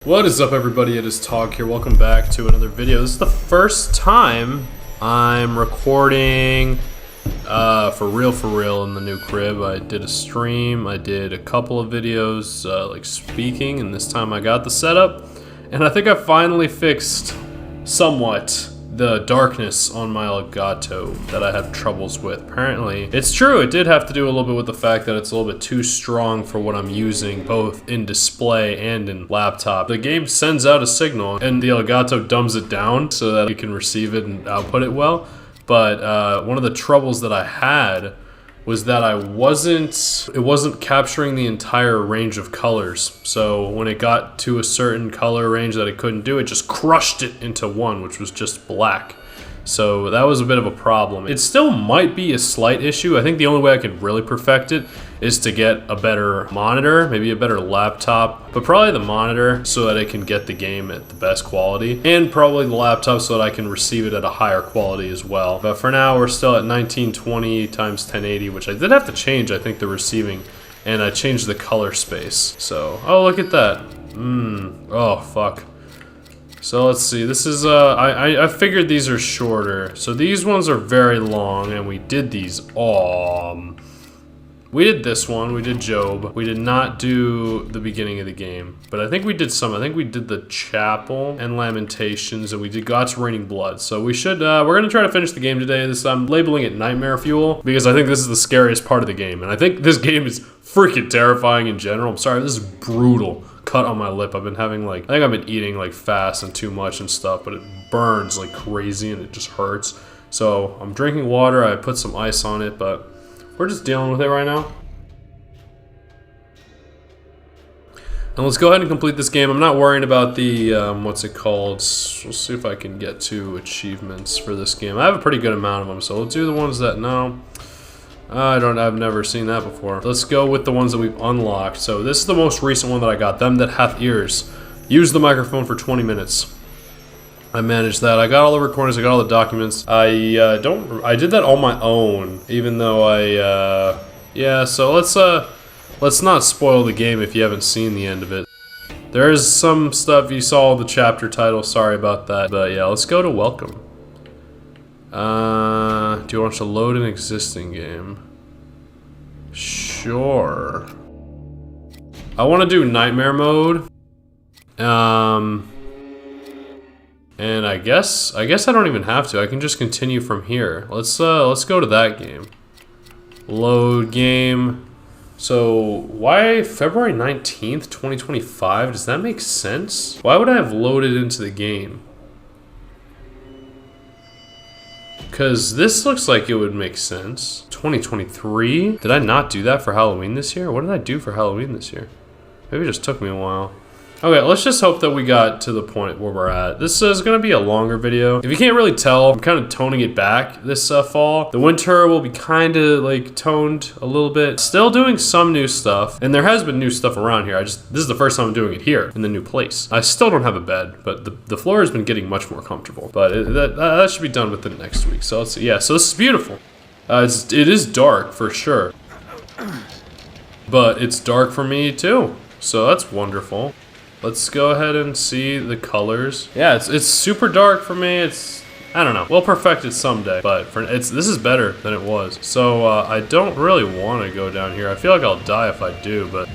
What is up, everybody? It is Tog here. Welcome back to another video. This is the first time I'm recording for real in the new crib. I did a stream, I did a couple of videos like speaking, and this time I got the setup, and I think I finally fixed somewhat the darkness on my Elgato that I had troubles with. Apparently, it's true, it did have to do a little bit with the fact that it's a little bit too strong for what I'm using, both in display and in laptop. The game sends out a signal, and the Elgato dumbs it down so that it can receive it and output it well. But one of the troubles that I had was that it wasn't capturing the entire range of colors. So when it got to a certain color range that it couldn't do, it just crushed it into one, which was just black. So that was a bit of a problem. It still might be a slight issue. I think the only way I could really perfect it is to get a better monitor, maybe a better laptop, but probably the monitor so that it can get the game at the best quality, and probably the laptop so that I can receive it at a higher quality as well. But for now, we're still at 1920 times 1080, which I did have to change, I think, the receiving, and I changed the color space. So, oh, look at that. Oh, fuck. So let's see, this is, I figured these are shorter. So these ones are very long, and we did these, we did this one, we did Job. We did not do the beginning of the game, but I think we did some. I think we did the Chapel and Lamentations, and we did God's Raining Blood. So we should, we're gonna try to finish the game today. I'm labeling it Nightmare Fuel, because I think this is the scariest part of the game, and I think this game is freaking terrifying in general. I'm sorry, this is brutal. Cut on my lip. I've been having I think I've been eating like fast and too much and stuff, but it burns like crazy and it just hurts. So I'm drinking water. I put some ice on it, but we're just dealing with it right now. And let's go ahead and complete this game. I'm not worrying about the, what's it called? We'll see if I can get to achievements for this game. I have a pretty good amount of them, so we'll do the ones that, no. I've never seen that before. Let's go with the ones that we've unlocked. So this is the most recent one that I got. Them that hath ears. Use the microphone for 20 minutes. I managed that. I got all the recordings, I got all the documents. I did that on my own, even though yeah, so let's not spoil the game if you haven't seen the end of it. There is some stuff, you saw the chapter title, sorry about that. But yeah, let's go to welcome. Do you want to load an existing game? Sure. I want to do nightmare mode. And I guess I don't even have to. I can just continue from here. Let's go to that game. Load game. So why February 19th, 2025? Does that make sense? Why would I have loaded into the game? Because this looks like it would make sense. 2023? Did I not do that for Halloween this year? What did I do for Halloween this year? Maybe it just took me a while. Okay, let's just hope that we got to the point where we're at. This is going to be a longer video. If you can't really tell, I'm kind of toning it back this fall. The winter will be kind of like toned a little bit. Still doing some new stuff, and there has been new stuff around here. This is the first time I'm doing it here in the new place. I still don't have a bed, but the floor has been getting much more comfortable. But that should be done within next week. So let's see. Yeah, so this is beautiful. It is dark for sure, but it's dark for me too. So that's wonderful. Let's go ahead and see the colors. Yeah, it's super dark for me. I don't know. We'll perfect it someday, but this is better than it was. So I don't really want to go down here. I feel like I'll die if I do, but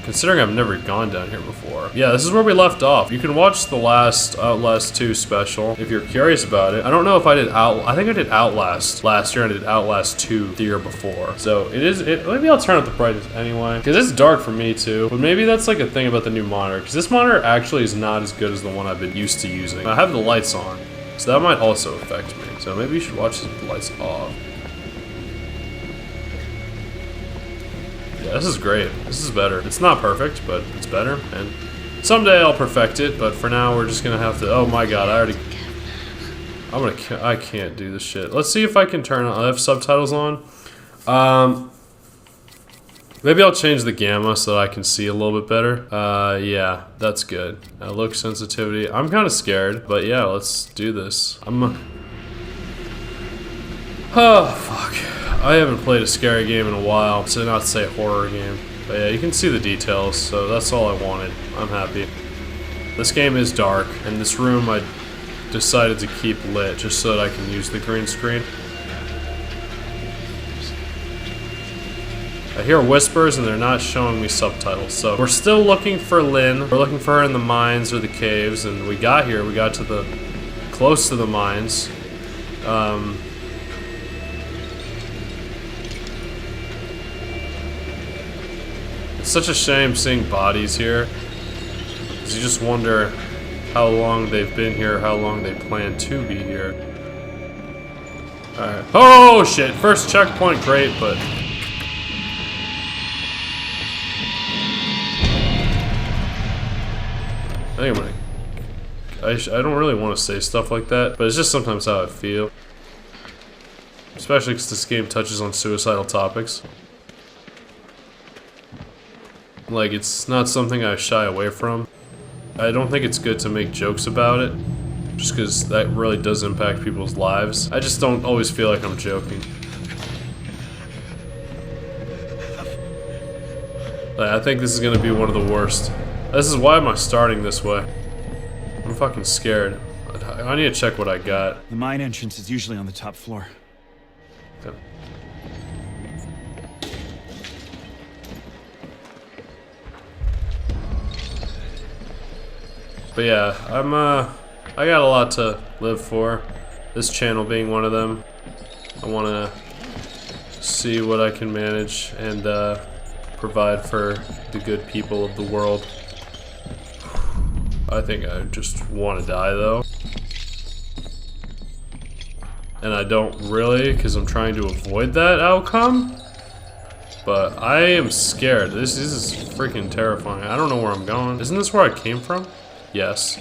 considering I've never gone down here before. Yeah, this is where we left off. You can watch the last Outlast 2 special if you're curious about it. I don't know if I did I think I did Outlast last year and I did Outlast 2 the year before. So maybe I'll turn up the brightness anyway, because it's dark for me too. But maybe that's like a thing about the new monitor, because this monitor actually is not as good as the one I've been used to using. I have the lights on, so that might also affect me. So maybe you should watch the lights off. Yeah, this is great. This is better. It's not perfect, but it's better. And someday I'll perfect it, but for now we're just gonna have to. Oh my god, I can't do this shit. Let's see if I can turn on. I have subtitles on. Maybe I'll change the gamma so that I can see a little bit better. Yeah, that's good. Look sensitivity. I'm kind of scared, but yeah, let's do this. Oh fuck. I haven't played a scary game in a while, so not to say horror game. But yeah, you can see the details, so that's all I wanted. I'm happy. This game is dark, and this room I decided to keep lit just so that I can use the green screen. I hear whispers and they're not showing me subtitles, so we're still looking for Lynn. We're looking for her in the mines or the caves, and we got here. We got to the close to the mines. It's such a shame seeing bodies here, because you just wonder how long they've been here, how long they plan to be here. Alright. Oh shit! First checkpoint, great, but I think I'm gonna... I don't really want to say stuff like that, but it's just sometimes how I feel. Especially because this game touches on suicidal topics. Like, it's not something I shy away from. I don't think it's good to make jokes about it, just because that really does impact people's lives. I just don't always feel like I'm joking. Like, I think this is gonna be one of the worst. This is why am I starting this way? I'm fucking scared. I need to check what I got. The mine entrance is usually on the top floor. Okay. But yeah, I got a lot to live for. This channel being one of them. I wanna see what I can manage and provide for the good people of the world. I think I just want to die though. And I don't really, because I'm trying to avoid that outcome. But I am scared. This is freaking terrifying. I don't know where I'm going. Isn't this where I came from? Yes.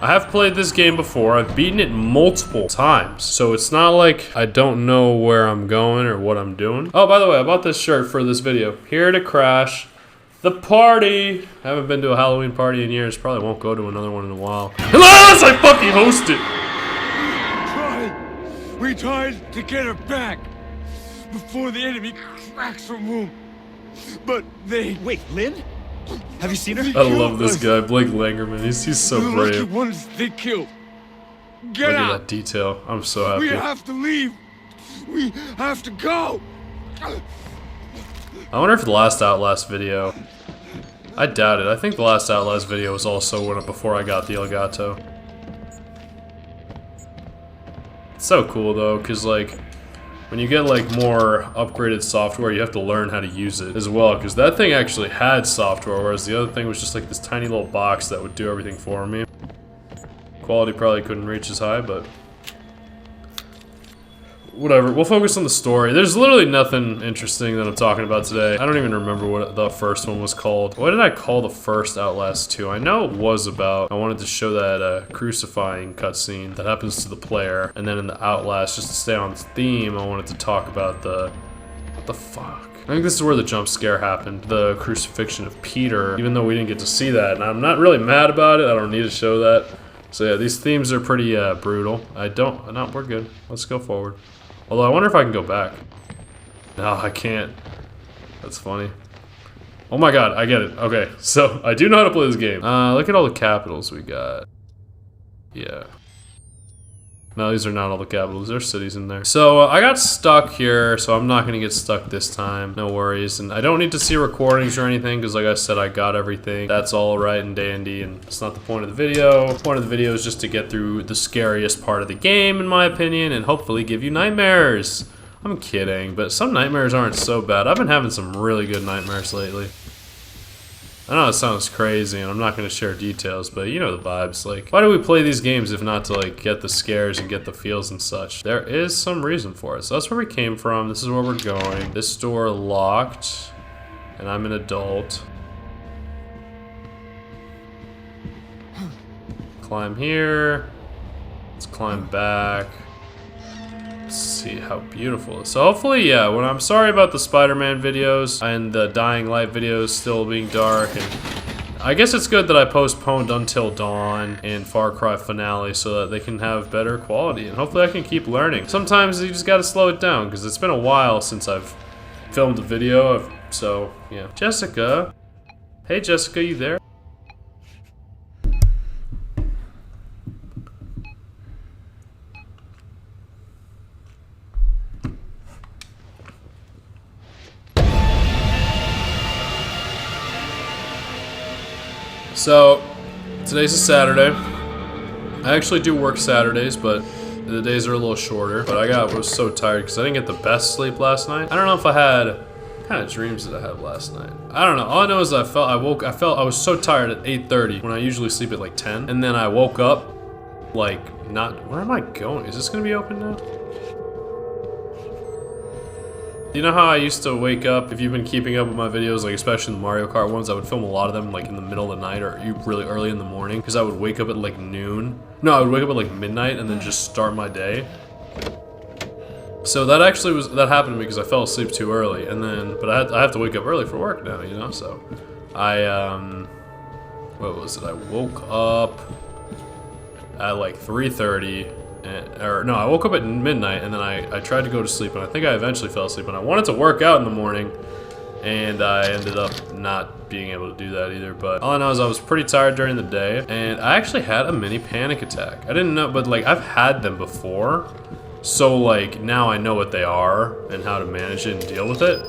I have played this game before. I've beaten it multiple times. So it's not like I don't know where I'm going or what I'm doing. Oh, by the way, I bought this shirt for this video. Here to crash the party. I haven't been to a Halloween party in years. Probably won't go to another one in a while. Unless I fucking host it. We tried to get her back before the enemy cracks her womb. But they... Wait, Lynn? Have you seen her? I love this guy, Blake Langerman. He's so the brave. lucky ones they killed. Get Look out! at that detail. I'm so happy. We have to leave. We have to go. I wonder if the last Outlast video... I doubt it. I think the last Outlast video was also before I got the Elgato. It's so cool though, because like, when you get like more upgraded software, you have to learn how to use it as well, because that thing actually had software, whereas the other thing was just like this tiny little box that would do everything for me. Quality probably couldn't reach as high, but whatever. We'll focus on the story. There's literally nothing interesting that I'm talking about today. I don't even remember what the first one was called. What did I call the first Outlast 2? I know it was about, I wanted to show that crucifying cutscene that happens to the player, and then in the Outlast, just to stay on theme, I wanted to talk about what the fuck? I think this is where the jump scare happened, the crucifixion of Peter, even though we didn't get to see that, and I'm not really mad about it. I don't need to show that. So yeah, these themes are pretty brutal. No, we're good. Let's go forward. Although I wonder if I can go back. No, I can't. That's funny. Oh my god, I get it. Okay, so I do know how to play this game. Look at all the capitals we got. Yeah. No, these are not all the capitals. There's cities in there. So I got stuck here, so I'm not gonna get stuck this time. No worries. And I don't need to see recordings or anything, because like I said, I got everything. That's all right and dandy, and it's not the point of the video. The point of the video is just to get through the scariest part of the game, in my opinion, and hopefully give you nightmares. I'm kidding, but some nightmares aren't so bad. I've been having some really good nightmares lately. I know it sounds crazy, and I'm not going to share details, but you know the vibes. Like, why do we play these games if not to, like, get the scares and get the feels and such? There is some reason for it. So that's where we came from. This is where we're going. This door locked, and I'm an adult. Climb here. Let's climb back. Let's see how beautiful it is. So hopefully, yeah, when I'm sorry about the Spider-Man videos and the Dying Light videos still being dark, and I guess it's good that I postponed Until Dawn and Far Cry Finale so that they can have better quality, and hopefully I can keep learning. Sometimes you just gotta slow it down, because it's been a while since I've filmed a video, so yeah. Jessica. Hey Jessica, you there? So, today's a Saturday. I actually do work Saturdays, but the days are a little shorter. But I was so tired because I didn't get the best sleep last night. I don't know if I had, what kind of dreams did I have last night? I don't know. All I know is I was so tired at 8:30 when I usually sleep at like 10. And then I woke up like where am I going? Is this gonna be open now? You know how I used to wake up, if you've been keeping up with my videos, like especially the Mario Kart ones, I would film a lot of them like in the middle of the night or really early in the morning, because I would wake up at like noon. No, I would wake up at like midnight and then just start my day. So that happened to me because I fell asleep too early, and then, but I have to wake up early for work now, you know, so what was it? I woke up at like 3:30. I woke up at midnight and then I tried to go to sleep, and I think I eventually fell asleep, and I wanted to work out in the morning, and I ended up not being able to do that either. But all I know is I was pretty tired during the day, and I actually had a mini panic attack. I didn't know, but like I've had them before, so like now I know what they are and how to manage it and deal with it.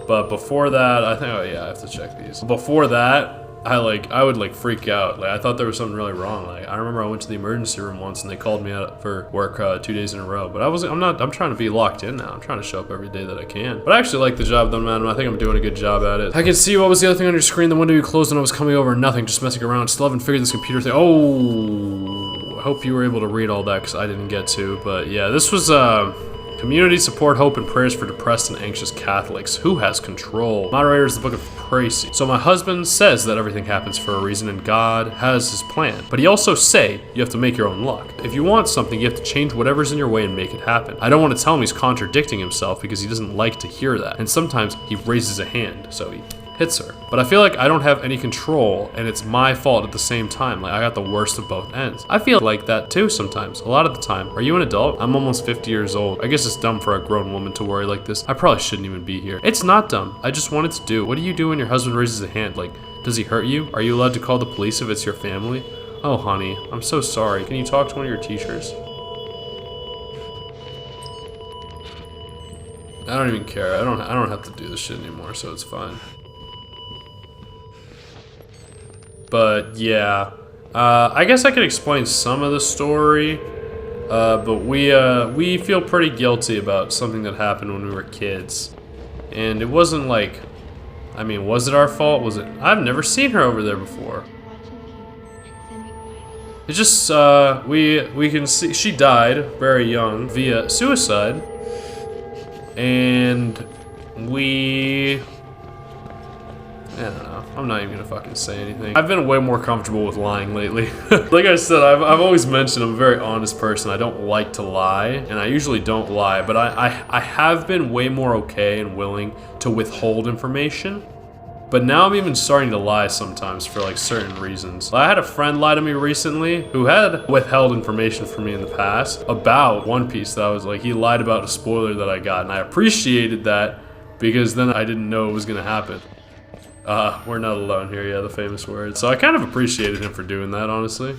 But before that, I think, oh yeah, I have to check these. Before that, I would like freak out. Like I thought there was something really wrong. Like I remember I went to the emergency room once and they called me out for work 2 days in a row. But I'm trying to be locked in now. I'm trying to show up every day that I can. But I actually like the job though, man. I think I'm doing a good job at it. I can see what was the other thing on your screen. The window you closed when I was coming over. Nothing, just messing around. Still haven't figured this computer thing. Oh, I hope you were able to read all that because I didn't get to. But yeah, this was community support, hope, and prayers for depressed and anxious Catholics. Who has control? Moderator is the Book of Praise. So my husband says that everything happens for a reason and God has his plan. But he also say you have to make your own luck. If you want something, you have to change whatever's in your way and make it happen. I don't want to tell him he's contradicting himself because he doesn't like to hear that. And sometimes he raises a hand, so he hits her. But I feel like I don't have any control and it's my fault at the same time. Like I got the worst of both ends. I feel like that too sometimes, a lot of the time. Are you an adult? I'm almost 50 years old. I guess it's dumb for a grown woman to worry like this. I probably shouldn't even be here. It's not dumb. I just wanted to do. What do you do when your husband raises a hand? Like, does he hurt you? Are you allowed to call the police if it's your family? Oh honey, I'm so sorry. Can you talk to one of your teachers? I don't even care. I don't have to do this shit anymore, so it's fine. But yeah, I guess I could explain some of the story, but we feel pretty guilty about something that happened when we were kids, and it wasn't like, I mean, was it our fault? Was it? I've never seen her over there before. It's just we can see she died very young via suicide, and I don't know. I'm not even gonna fucking say anything. I've been way more comfortable with lying lately. Like I said, I've always mentioned I'm a very honest person. I don't like to lie, and I usually don't lie, but I have been way more okay and willing to withhold information. But now I'm even starting to lie sometimes for like certain reasons. I had a friend lie to me recently who had withheld information from me in the past about One Piece that I was like, he lied about a spoiler that I got, and I appreciated that because then I didn't know it was gonna happen. We're not alone here, yeah, the famous words. So I kind of appreciated him for doing that, honestly.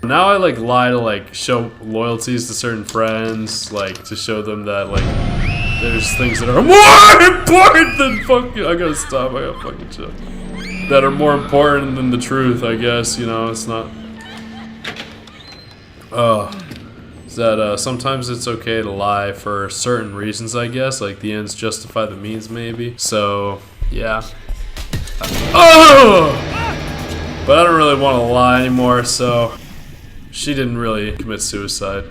Now I like lie to like show loyalties to certain friends, like to show them that like there's things that are more important than fucking, I gotta stop, I gotta fucking chill. That are more important than the truth, I guess, you know, it's not. That sometimes it's okay to lie for certain reasons, I guess, like the ends justify the means, maybe. So, yeah. Oh! But I don't really want to lie anymore, so she didn't really commit suicide.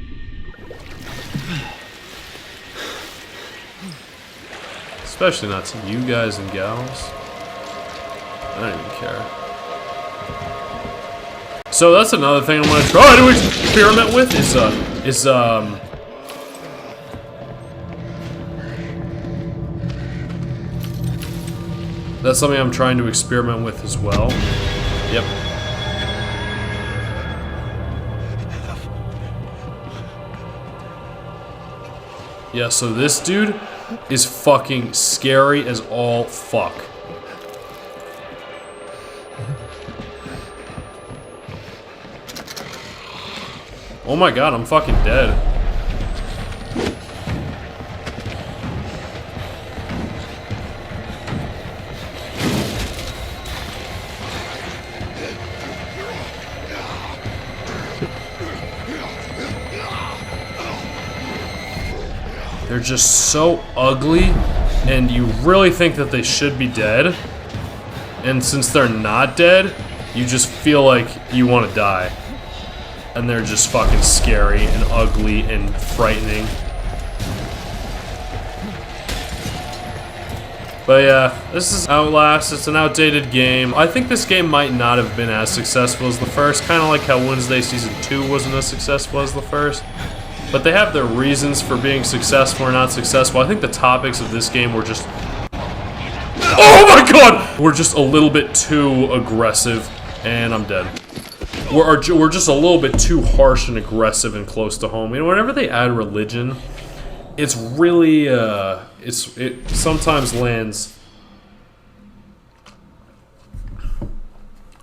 Especially not to you guys and gals. I don't even care. So that's another thing I want to try to experiment with is That's something I'm trying to experiment with as well. Yep. Yeah, so this dude is fucking scary as all fuck. Oh my god, I'm fucking dead. They're just so ugly, and you really think that they should be dead. And since they're not dead, you just feel like you want to die. And they're just fucking scary and ugly and frightening. But yeah, this is Outlast. It's an outdated game. I think this game might not have been as successful as the first, kind of like how Wednesday Season 2 wasn't as successful as the first. But they have their reasons for being successful or not successful. I think the topics of this game were just... Oh my god! We're just a little bit too aggressive, and I'm dead. We're just a little bit too harsh and aggressive and close to home. You know, whenever they add religion, it's really, it sometimes lands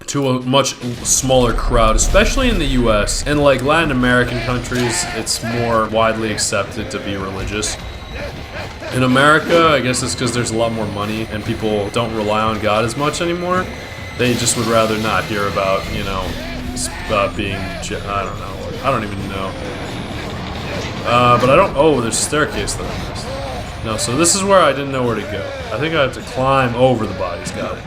to a much smaller crowd, especially in the US. And like Latin American countries, it's more widely accepted to be religious. In America, I guess it's because there's a lot more money and people don't rely on God as much anymore. They just would rather not hear about, you know, being, I don't know. I don't even know. But I don't, oh, there's a staircase that I missed. No, so this is where I didn't know where to go. I think I have to climb over the bodies, got it.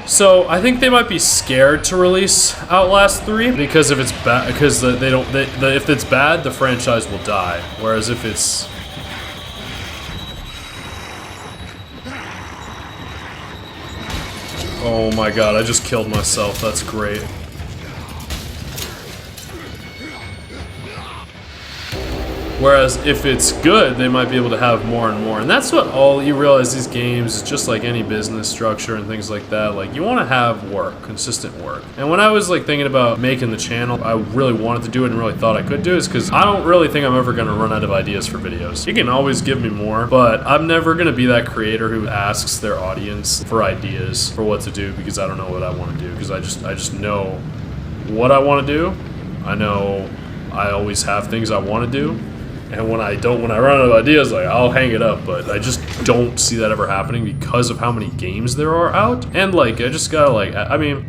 So I think they might be scared to release Outlast 3 because if it's bad, because they don't, if it's bad, the franchise will die. Whereas if it's oh my god, I just killed myself. That's great. Whereas if it's good, they might be able to have more and more. And that's what all you realize these games, is just like any business structure and things like that. Like, you want to have work, consistent work. And when I was like thinking about making the channel, I really wanted to do it and really thought I could do it, because I don't really think I'm ever going to run out of ideas for videos. You can always give me more, but I'm never going to be that creator who asks their audience for ideas for what to do, because I don't know what I want to do. Because I just know what I want to do. I know I always have things I want to do. And when I run out of ideas, like, I'll hang it up, but I just don't see that ever happening because of how many games there are out. And like, I just gotta like, I mean,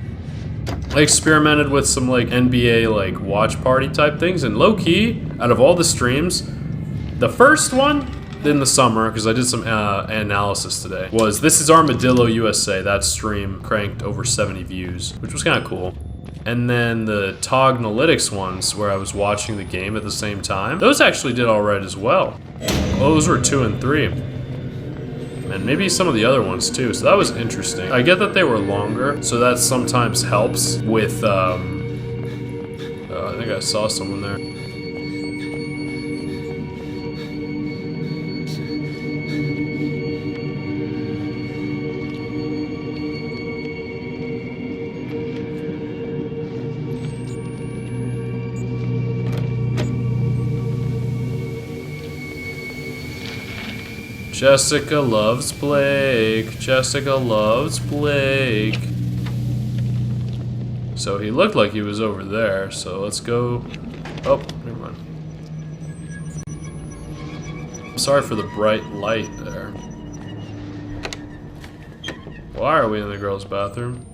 I experimented with some like NBA like watch party type things, and low key, out of all the streams, the first one in the summer, because I did some analysis today, was This Is Armadillo USA. That stream cranked over 70 views, which was kind of cool. And then the Tognalytics ones, where I was watching the game at the same time, those actually did alright as well. Those were 2 and 3. And maybe some of the other ones too, so that was interesting. I get that they were longer, so that sometimes helps with, I think I saw someone there. Jessica loves Blake. Jessica loves Blake. So he looked like he was over there, so let's go. Oh, never mind. I'm sorry for the bright light there. Why are we in the girls' bathroom?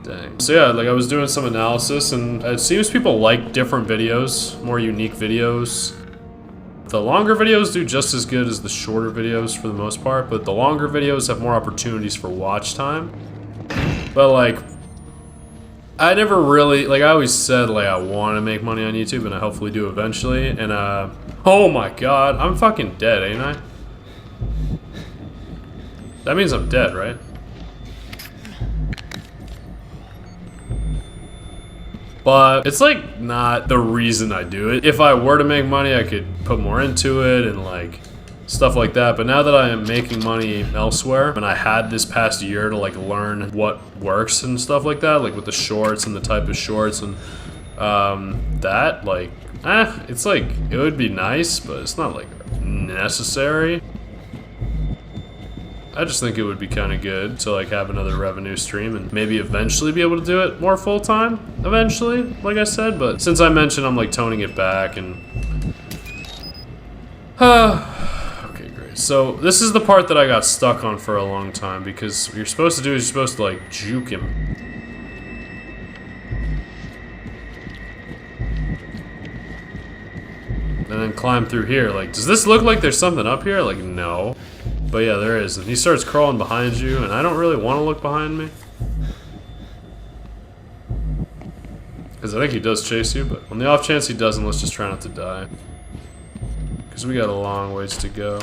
Dang. So yeah, like I was doing some analysis, and it seems people like different videos, more unique videos. The longer videos do just as good as the shorter videos for the most part, but the longer videos have more opportunities for watch time. But like, I never really, like I always said like I want to make money on YouTube, and I hopefully do eventually, and oh my god, I'm fucking dead, ain't I? That means I'm dead, right? but it's like not the reason I do it. If I were to make money, I could put more into it and like stuff like that. But now that I am making money elsewhere, and I had this past year to like learn what works and stuff like that, like with the shorts and the type of shorts and that, like, it's like, it would be nice, but it's not like necessary. I just think it would be kind of good to like have another revenue stream and maybe eventually be able to do it more full-time eventually, like I said. But since I mentioned I'm like toning it back and okay, great. So this is the part that I got stuck on for a long time, because what you're supposed to do is you're supposed to like juke him. And then climb through here. Like, does this look like there's something up here? Like, no. But yeah, there is. And he starts crawling behind you, and I don't really want to look behind me. Because I think he does chase you, but on the off chance he doesn't, let's just try not to die. Because we got a long ways to go.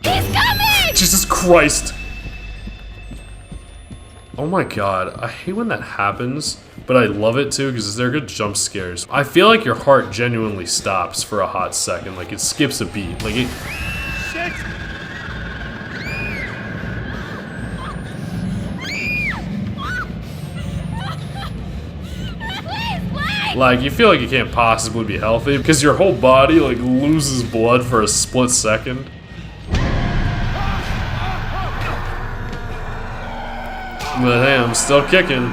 He's coming! Jesus Christ! Oh my god, I hate when that happens, but I love it too because they're good jump scares. I feel like your heart genuinely stops for a hot second, like it skips a beat. Like it... Shit! Like, you feel like you can't possibly be healthy because your whole body like loses blood for a split second. But hey, I'm still kicking.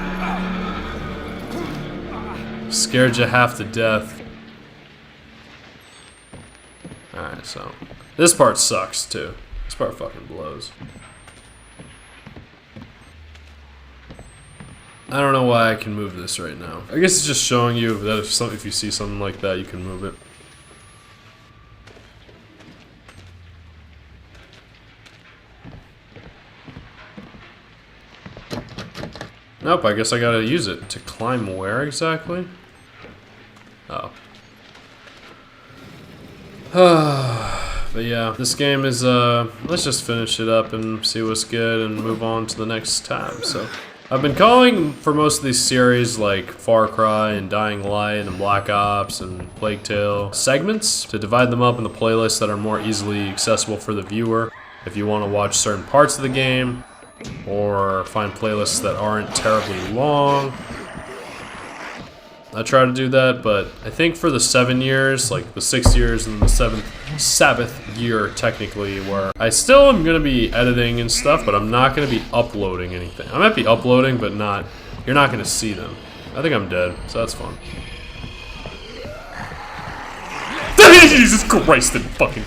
Scared you half to death. Alright, so this part sucks too. This part fucking blows. I don't know why I can move this right now. I guess it's just showing you that if you see something like that, you can move it. Nope, I guess I gotta use it. To climb where exactly? Oh. But yeah, this game is, let's just finish it up and see what's good and move on to the next tab. So, I've been calling for most of these series like Far Cry and Dying Light and Black Ops and Plague Tale segments to divide them up into playlists that are more easily accessible for the viewer. If you want to watch certain parts of the game, or find playlists that aren't terribly long. I try to do that, but I think for the 7 years, like the 6 years and the seventh year technically, where I still am gonna be editing and stuff, but I'm not gonna be uploading anything. I might be uploading, but you're not gonna see them. I think I'm dead, so that's fun. Jesus Christ, and fucking...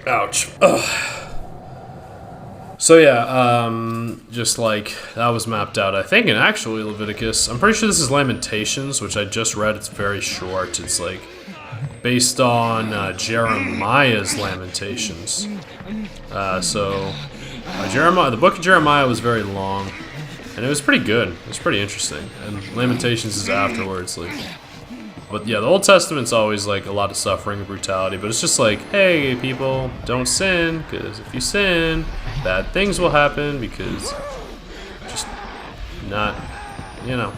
Ouch. Ugh. So yeah, just like, that was mapped out, I think, in actually Leviticus. I'm pretty sure this is Lamentations, which I just read. It's very short. It's like, based on Jeremiah's Lamentations. Jeremiah, the book of Jeremiah was very long, and it was pretty good. It was pretty interesting. And Lamentations is afterwards, like... But yeah, the Old Testament's always like a lot of suffering and brutality, but it's just like, hey people, don't sin, because if you sin, bad things will happen, because just not, you know,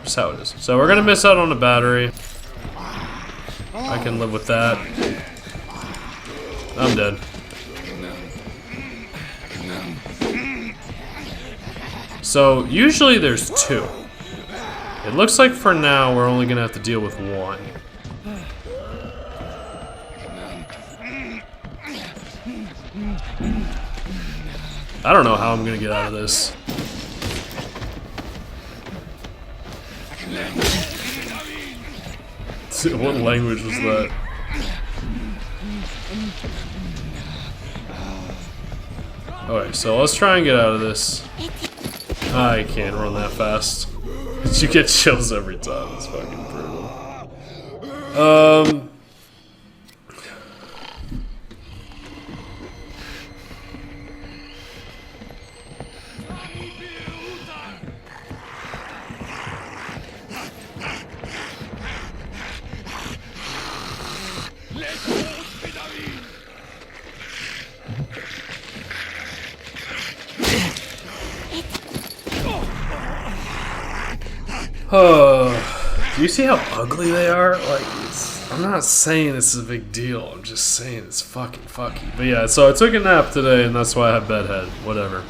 just how it is. So we're gonna miss out on the battery. I can live with that. I'm dead. So usually there's two. It looks like for now we're only gonna have to deal with one. I don't know how I'm gonna get out of this. What language was that? Alright, so let's try and get out of this. I can't run that fast. You get chills every time. It's fucking brutal. Oh, do you see how ugly they are? Like, I'm not saying it's a big deal. I'm just saying it's fucking fucky. But yeah, so I took a nap today, and that's why I have bedhead. Whatever.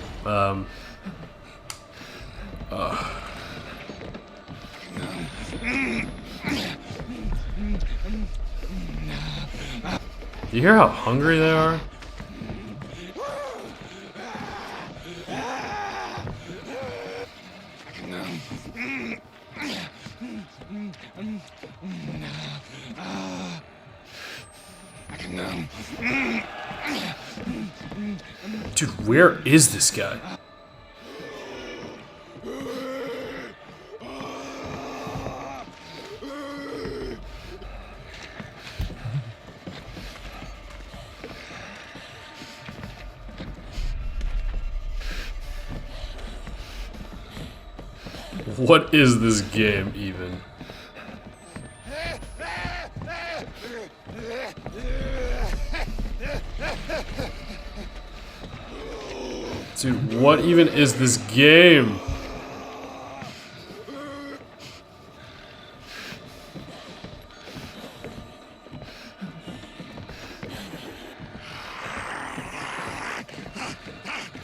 You hear how hungry they are? Dude, where is this guy? What is this game even? Dude, what even is this game?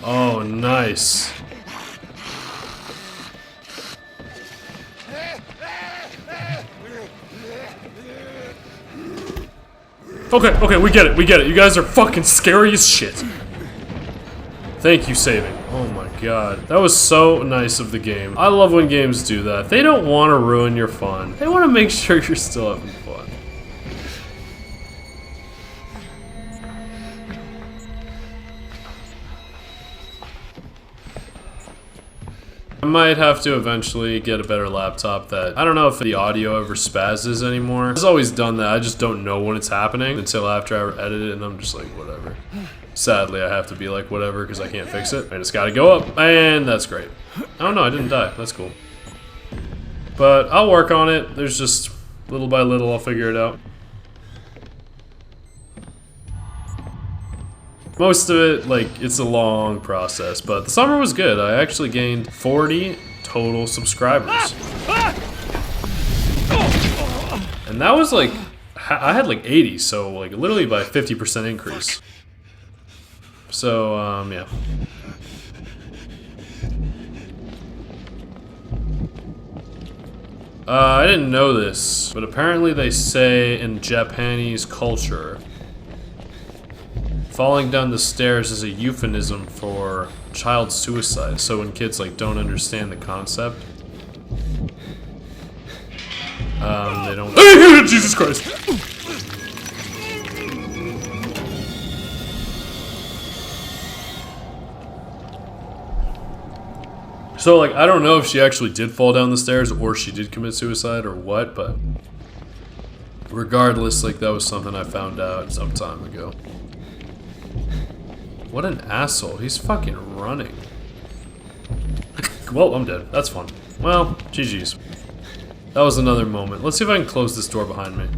Oh, nice. Okay, we get it. You guys are fucking scary as shit. Thank you, saving. Oh my god. That was so nice of the game. I love when games do that. They don't want to ruin your fun. They want to make sure you're still having fun. I might have to eventually get a better laptop that, I don't know if the audio ever spazzes anymore. It's always done that, I just don't know when it's happening until after I edit it and I'm just like, whatever. Sadly, I have to be like, whatever, because I can't fix it. And it's gotta go up, and that's great. Oh no, I didn't die, that's cool. But I'll work on it, there's just, little by little, I'll figure it out. Most of it, like, it's a long process, but the summer was good. I actually gained 40 total subscribers. And that was like, I had like 80, so like literally by 50% increase. So, yeah. I didn't know this, but apparently they say in Japanese culture, falling down the stairs is a euphemism for child suicide. So when kids like don't understand the concept, they don't. Jesus Christ! So like I don't know if she actually did fall down the stairs or she did commit suicide or what, but regardless, like that was something I found out some time ago. What an asshole. He's fucking running. Well, I'm dead. That's fun. Well, GG's. That was another moment. Let's see if I can close this door behind me.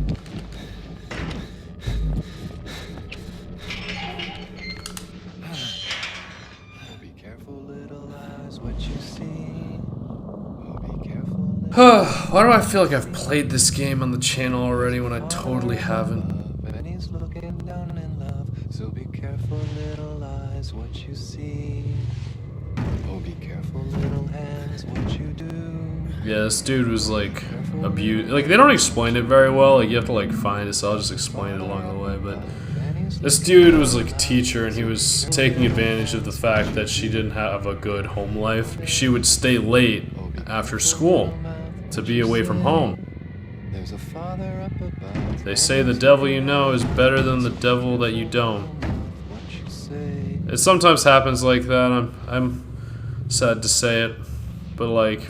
Be careful, little eyes, what you see. Be careful. Why do I feel like I've played this game on the channel already when I totally haven't? And he's looking down in love, so be careful, little eyes, what you see. Oh, be careful, little hands, what you do. Yeah, this dude was like abused. Like they don't explain it very well. Like you have to like find it, so I'll just explain it along the way. But this dude was like a teacher, and he was taking advantage of the fact that she didn't have a good home life. She would stay late after school to be away from home. There's a father up above. They say the devil you know is better than the devil that you don't. What you say. It sometimes happens like that. I'm sad to say it, but like,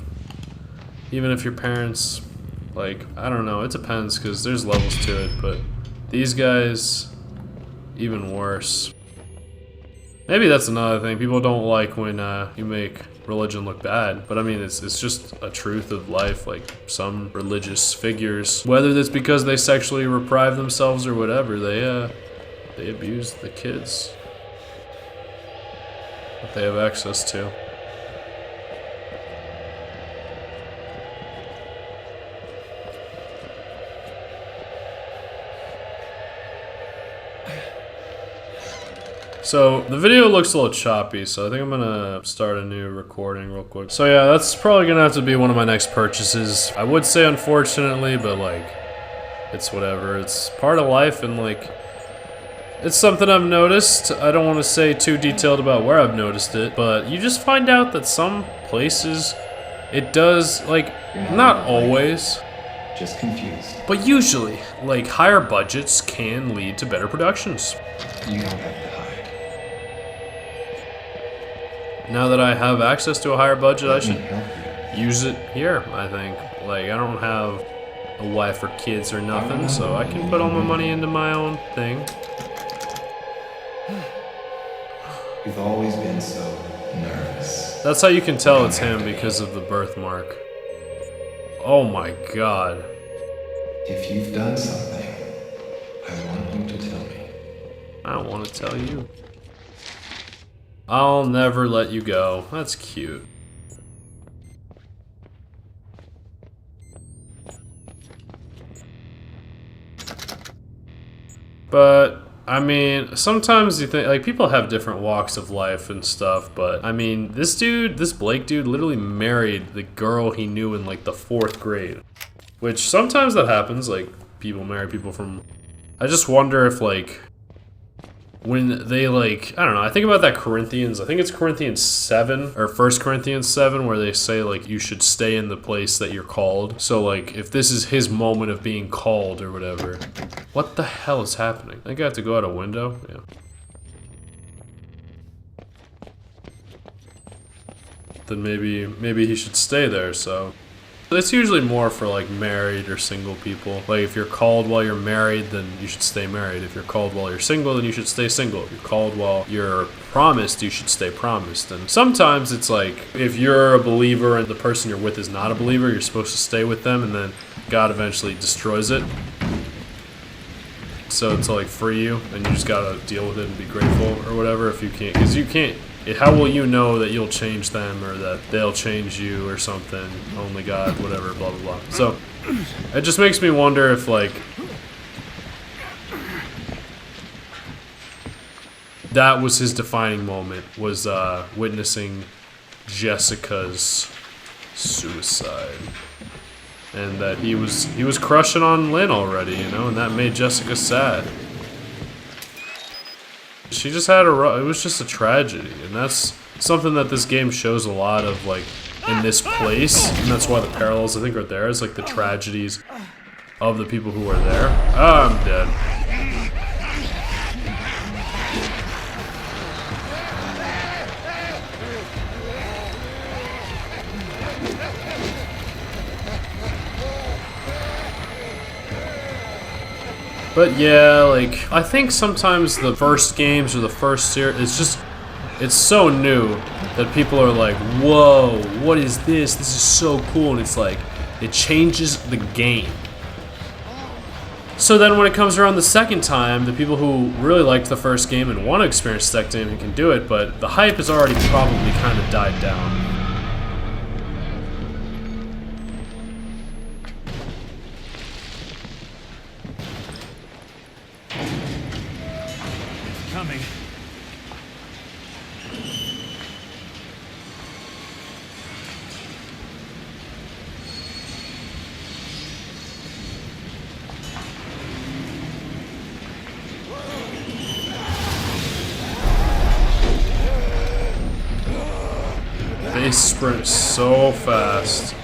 even if your parents, like, I don't know, it depends because there's levels to it, but these guys, even worse. Maybe that's another thing. People don't like when you make religion look bad, but I mean, it's just a truth of life. Like some religious figures, whether that's because they sexually deprive themselves or whatever, they abuse the kids that they have access to. So the video looks a little choppy, so I think I'm gonna start a new recording real quick. So yeah, that's probably gonna have to be one of my next purchases. I would say unfortunately, but like, it's whatever. It's part of life, and like, it's something I've noticed. I don't want to say too detailed about where I've noticed it, but you just find out that some places, it does, like, not always, Just confused. but usually, like, higher budgets can lead to better productions. You don't have to hide. Now that I have access to a higher budget, I Let me should help you. use it here, I think. Like, I don't have a wife or kids or nothing, so I can put all my money into my own thing. You've always been so nervous. That's how you can tell it's him, because of the birthmark. Oh my god. If you've done something, I want you to tell me. I don't want to tell you. I'll never let you go. That's cute. But, I mean, sometimes you think, like, people have different walks of life and stuff, but, I mean, this dude, this Blake dude, literally married the girl he knew in, like, the 4th grade. Which, sometimes that happens, like, people marry people from... I just wonder if, like, when they, like, I don't know, I think about that Corinthians, I think it's Corinthians 7, or 1 Corinthians 7, where they say, like, you should stay in the place that you're called. So, like, if this is his moment of being called or whatever, what the hell is happening? I think I have to go out a window? Yeah. Then maybe he should stay there, so... It's usually more for, like, married or single people. Like, if you're called while you're married, then you should stay married. If you're called while you're single, then you should stay single. If you're called while you're promised, you should stay promised. And sometimes it's like, if you're a believer and the person you're with is not a believer, you're supposed to stay with them, and then God eventually destroys it. So to, like, free you, and you just gotta deal with it and be grateful or whatever if you can't. Because you can't... How will you know that you'll change them or that they'll change you or something? Only God, whatever, blah, blah, blah. So, it just makes me wonder if, like, that was his defining moment, was witnessing Jessica's suicide. And that he was crushing on Lynn already, you know, and that made Jessica sad. She just had it was just a tragedy, and that's something that this game shows a lot of, like, in this place, and that's why the parallels, I think, are there, is, like, the tragedies of the people who are there. Oh, I'm dead. But yeah, like, I think sometimes the first games or the first series, it's so new that people are like, whoa, what is this? This is so cool, and it's like, it changes the game. So then when it comes around the second time, the people who really liked the first game and want to experience the second game can do it, but the hype has already probably kind of died down. Coming. They sprint so fast.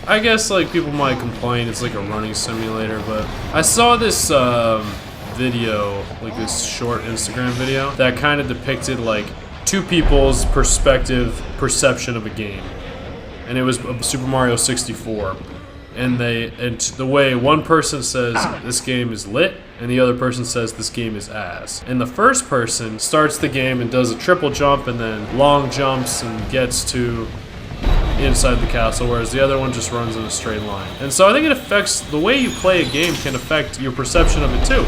I guess, like, people might complain it's like a running simulator, but I saw this video, like this short Instagram video, that kind of depicted, like, two people's perception of a game. And it was Super Mario 64. And the way one person says this game is lit, and the other person says this game is ass. And the first person starts the game and does a triple jump and then long jumps and gets to inside the castle, whereas the other one just runs in a straight line. And so I think it affects the way you play a game, can affect your perception of it too.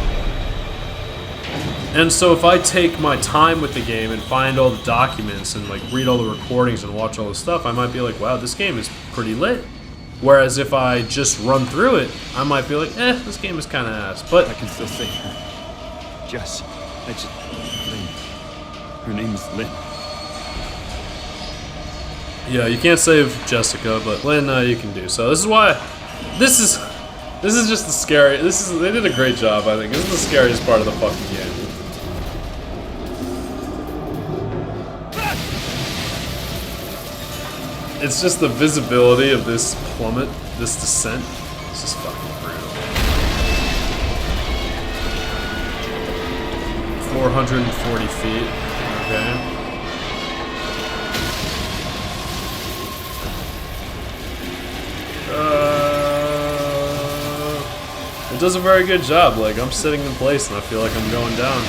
And so if I take my time with the game and find all the documents and like read all the recordings and watch all the stuff, I might be like, wow, this game is pretty lit. Whereas if I just run through it, I might be like, this game is kind of ass. But I can still save her. Jess. Lynn. Her name is Lynn. yeah, you can't save Jessica, but Lynn, you can do. So this is why, this is just the scary. They did a great job, I think. This is the scariest part of the fucking game. It's just the visibility of this plummet, this descent. It's just fucking brutal. 440 feet. Okay. It does a very good job. Like, I'm sitting in place and I feel like I'm going down.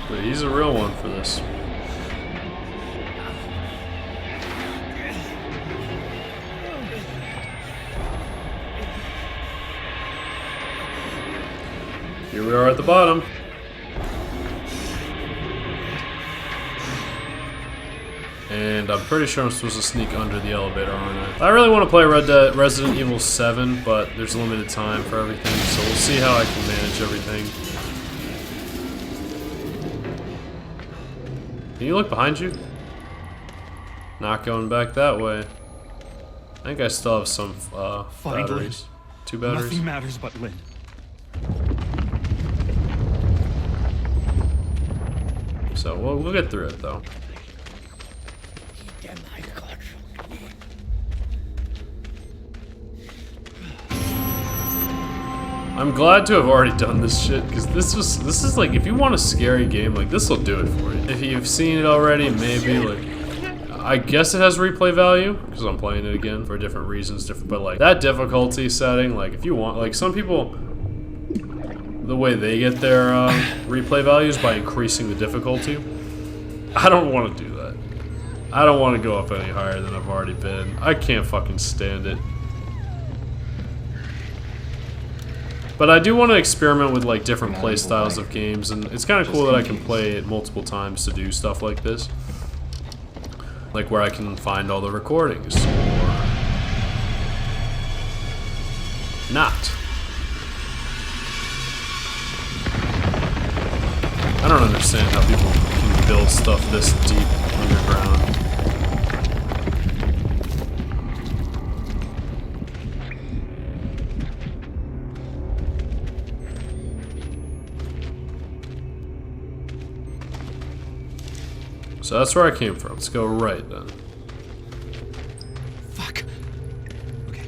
But he's a real one for this. Here we are at the bottom. And I'm pretty sure I'm supposed to sneak under the elevator, aren't I? I really want to play Resident Evil 7, but there's limited time for everything, so we'll see how I can manage everything. Can you look behind you? Not going back that way. I think I still have some batteries. 2 batteries. Nothing matters but Lynn. So we'll get through it though. I'm glad to have already done this shit, because this is like, if you want a scary game, like, this will do it for you. If you've seen it already, maybe, like, I guess it has replay value, because I'm playing it again for different reasons, but like, that difficulty setting, like, if you want, like, some people, the way they get their replay values by increasing the difficulty. I don't want to do that. I don't want to go up any higher than I've already been. I can't fucking stand it. But I do want to experiment with like different play styles of games, and it's kind of cool that I can play it multiple times to do stuff like this. Like where I can find all the recordings, or not. I don't understand how people can build stuff this deep underground. So that's where I came from. Let's go right then. Fuck. Okay.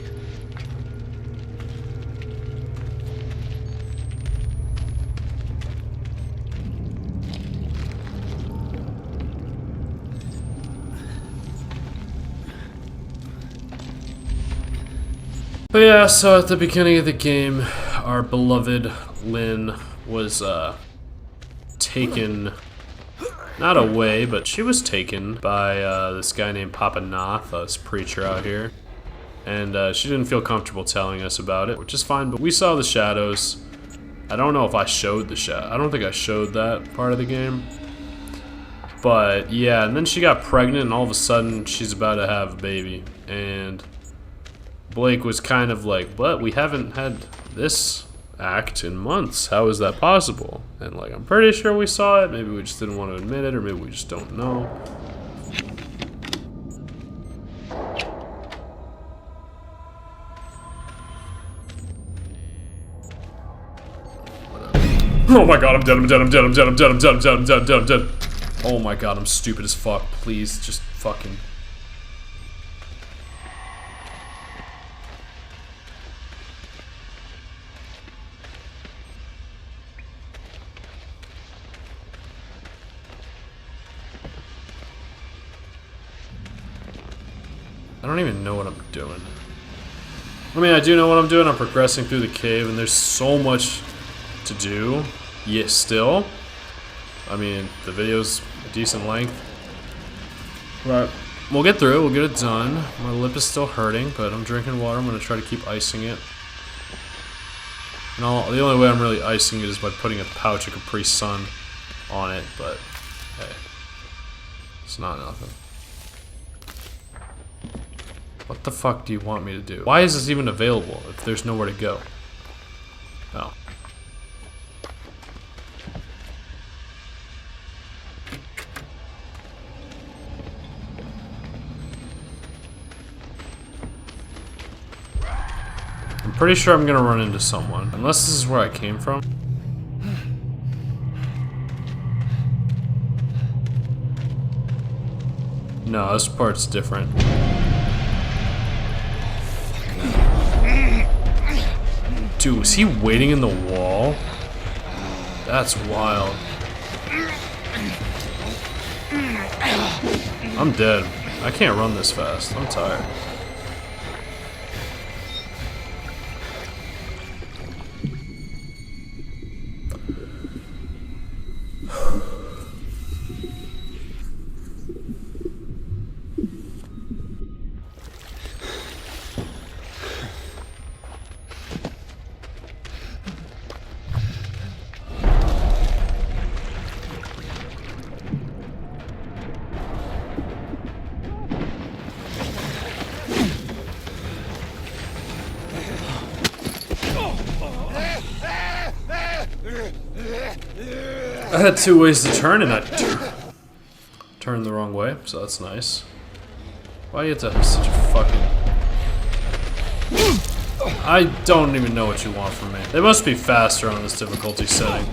But yeah, so at the beginning of the game, our beloved Lynn was taken. Not away, but she was taken by this guy named Papa Noth, this preacher out here. And she didn't feel comfortable telling us about it, which is fine, but we saw the shadows. I don't know if I showed the shadow. I don't think I showed that part of the game. But yeah, and then she got pregnant, and all of a sudden she's about to have a baby. And Blake was kind of like, but we haven't had this act in months. How is that possible? And like, I'm pretty sure we saw it. Maybe we just didn't want to admit it, or maybe we just don't know. Oh my god, I'm dead, I'm dead, I'm dead, I'm dead, I'm dead, I'm dead, I'm dead, I'm dead, I'm dead, I'm dead. Oh my god, I'm stupid as fuck. Please, just fucking... I don't even know what I'm doing. I mean, I do know what I'm doing. I'm progressing through the cave, and there's so much to do. Yet still, I mean, the video's a decent length. But We'll get through it. We'll get it done. My lip is still hurting, but I'm drinking water. I'm going to try to keep icing it. And the only way I'm really icing it is by putting a pouch of Capri Sun on it, but hey, it's not nothing. What the fuck do you want me to do? Why is this even available if there's nowhere to go? Oh. I'm pretty sure I'm gonna run into someone, unless this is where I came from. No, this part's different. Dude, was he waiting in the wall? That's wild. I'm dead. I can't run this fast. I'm tired. I had two ways to turn and I turned the wrong way, so that's nice. Why do you have to have such a fucking... I don't even know what you want from me. They must be faster on this difficulty setting.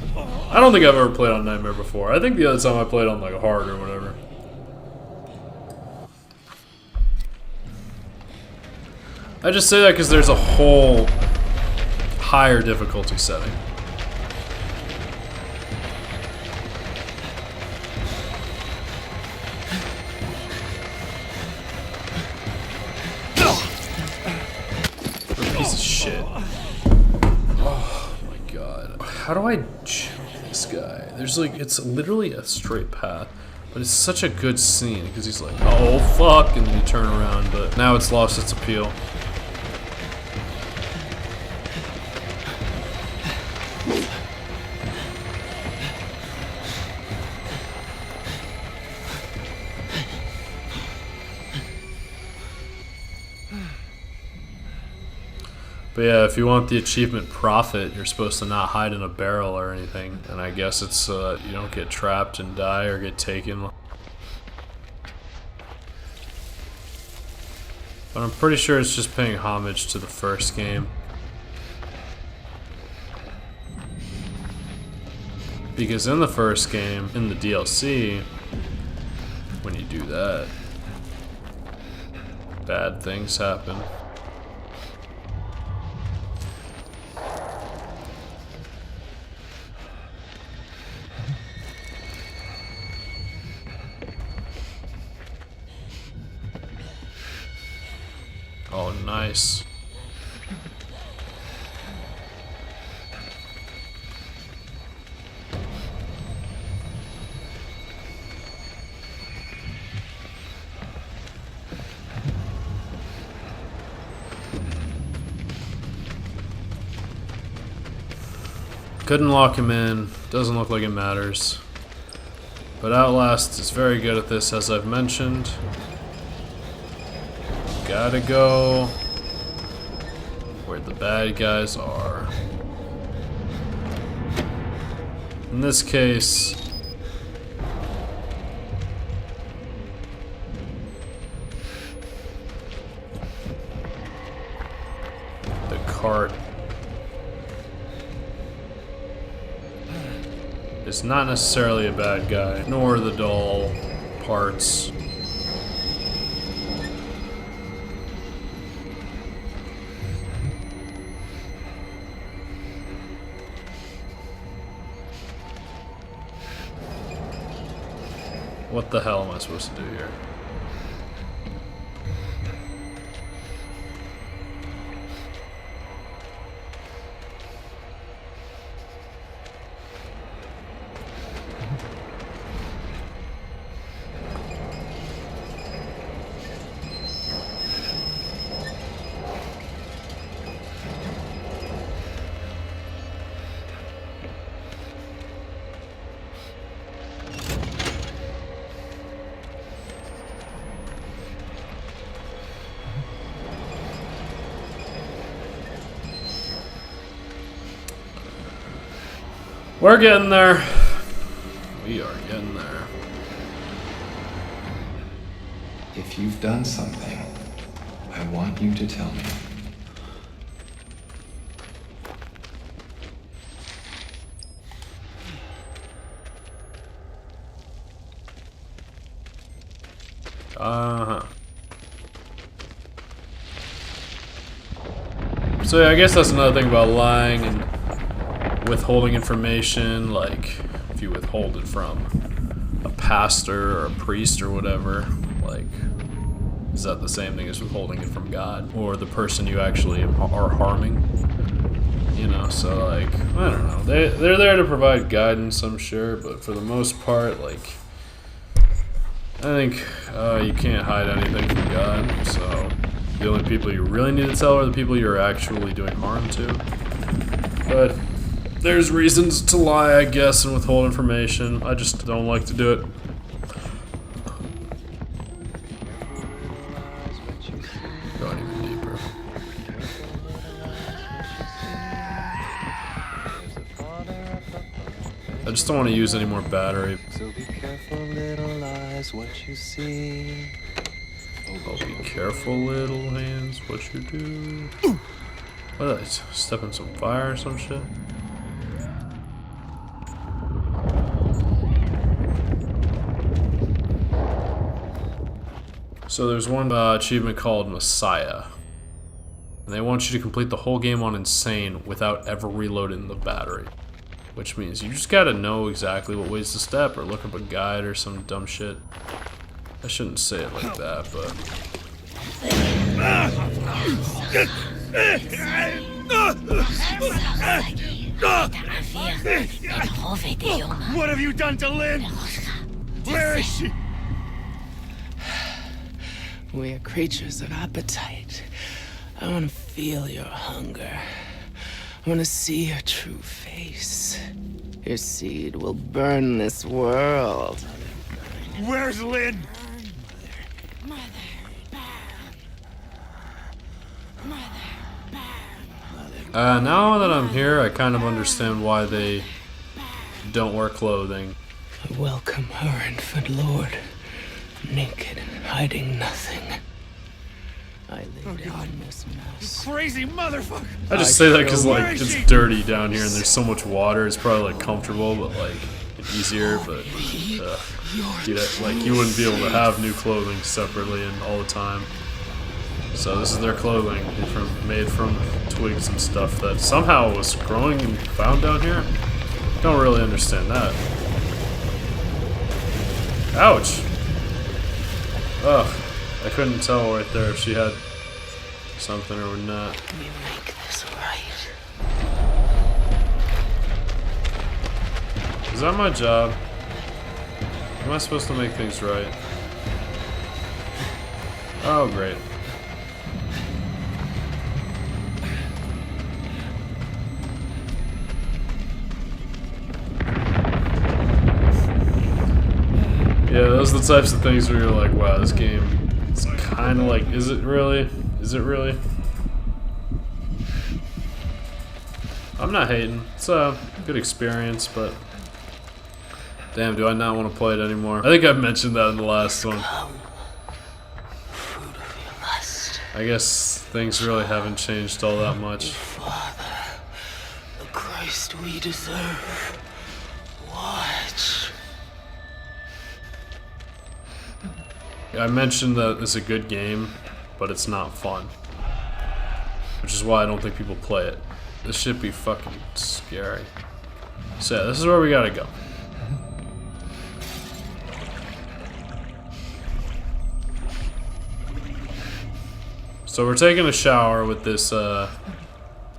I don't think I've ever played on Nightmare before. I think the other time I played on like hard or whatever. I just say that because there's a whole higher difficulty setting. Piece of shit. Oh my god. How do I jump this guy? There's like, it's literally a straight path, but it's such a good scene because he's like, oh fuck, and then you turn around, but now it's lost its appeal. But yeah, if you want the achievement Prophet, you're supposed to not hide in a barrel or anything. And I guess it's you don't get trapped and die or get taken. But I'm pretty sure it's just paying homage to the first game. Because in the first game, in the DLC, when you do that, bad things happen. Oh, nice. Couldn't lock him in. Doesn't look like it matters. But Outlast is very good at this, as I've mentioned. Gotta go where the bad guys are. In this case, the cart is not necessarily a bad guy, nor the doll parts. What the hell am I supposed to do here? We're getting there. We are getting there. If you've done something, I want you to tell me. So yeah, I guess that's another thing about lying and withholding information. Like, if you withhold it from a pastor or a priest or whatever, like, is that the same thing as withholding it from God or the person you actually are harming? You know, so like, I don't know. They're there to provide guidance, I'm sure, but for the most part, like, I think you can't hide anything from God, so the only people you really need to tell are the people you're actually doing harm to. But there's reasons to lie, I guess, and withhold information. I just don't like to do it. Going even deeper. I just don't want to use any more battery. So be careful, little eyes, what you see. Oh, be careful, little hands, what you do. What did I step in some fire or some shit? So there's one achievement called Messiah. And they want you to complete the whole game on Insane without ever reloading the battery. Which means you just gotta know exactly what ways to step or look up a guide or some dumb shit. I shouldn't say it like that, but... What have you done to Lynn? Where is she? We are creatures of appetite. I want to feel your hunger. I want to see your true face. Your seed will burn this world. Where's Lynn? Now that I'm here, I kind of understand why they don't wear clothing. I welcome her infant lord, naked and hiding nothing. I lay down this mess. Crazy motherfucker! I just say that because like it's dirty down here and there's so much water. It's probably like comfortable, but like easier. But like you wouldn't be able to have new clothing separately and all the time. So this is their clothing made from twigs and stuff that somehow was growing and found down here. Don't really understand that. Ouch! Ugh, I couldn't tell right there if she had something or not. We make this right. Is that my job? Am I supposed to make things right? Oh, great. Yeah, those are the types of things where you're like, wow, this game is kind of like, is it really? Is it really? I'm not hating. It's a good experience, but damn, do I not want to play it anymore? I think I've mentioned that in the last one. Fruit of your lust. I guess things really haven't changed all that much. Father, the Christ we deserve. Watch. I mentioned that it's a good game, but it's not fun. Which is why I don't think people play it. This should be fucking scary. So yeah, this is where we gotta go. So we're taking a shower with this, I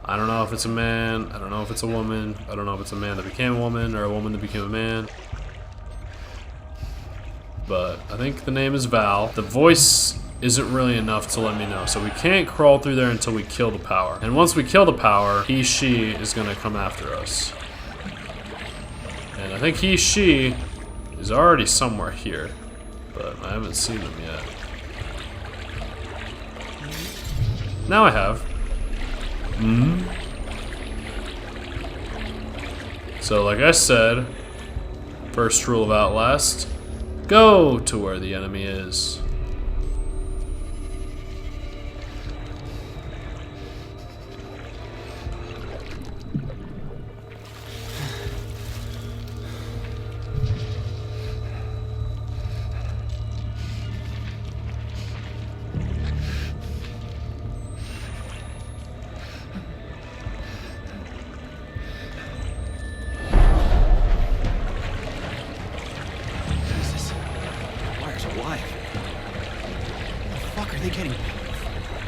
don't know if it's a man, I don't know if it's a woman, I don't know if it's a man that became a woman or a woman that became a man. But I think the name is Val. The voice isn't really enough to let me know, so we can't crawl through there until we kill the power. And once we kill the power, she is gonna come after us. And I think she is already somewhere here, but I haven't seen him yet. Now I have. So, like I said, first rule of Outlast, go to where the enemy is.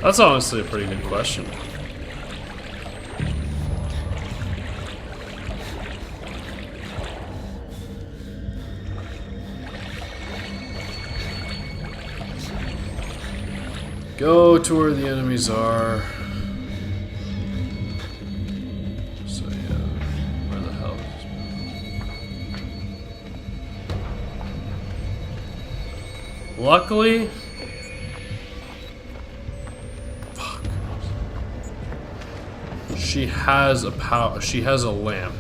That's honestly a pretty good question. Go to where the enemies are. So yeah, where the hell is... Luckily... She has a lamp.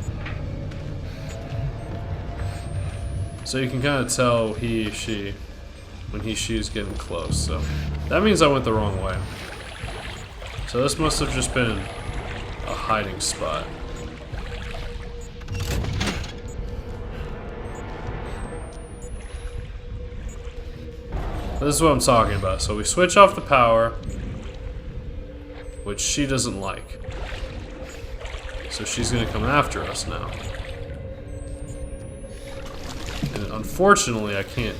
So you can kind of tell when she's getting close. So that means I went the wrong way. So this must have just been a hiding spot. This is what I'm talking about. So we switch off the power, which she doesn't like. So she's gonna come after us now. And unfortunately, I can't.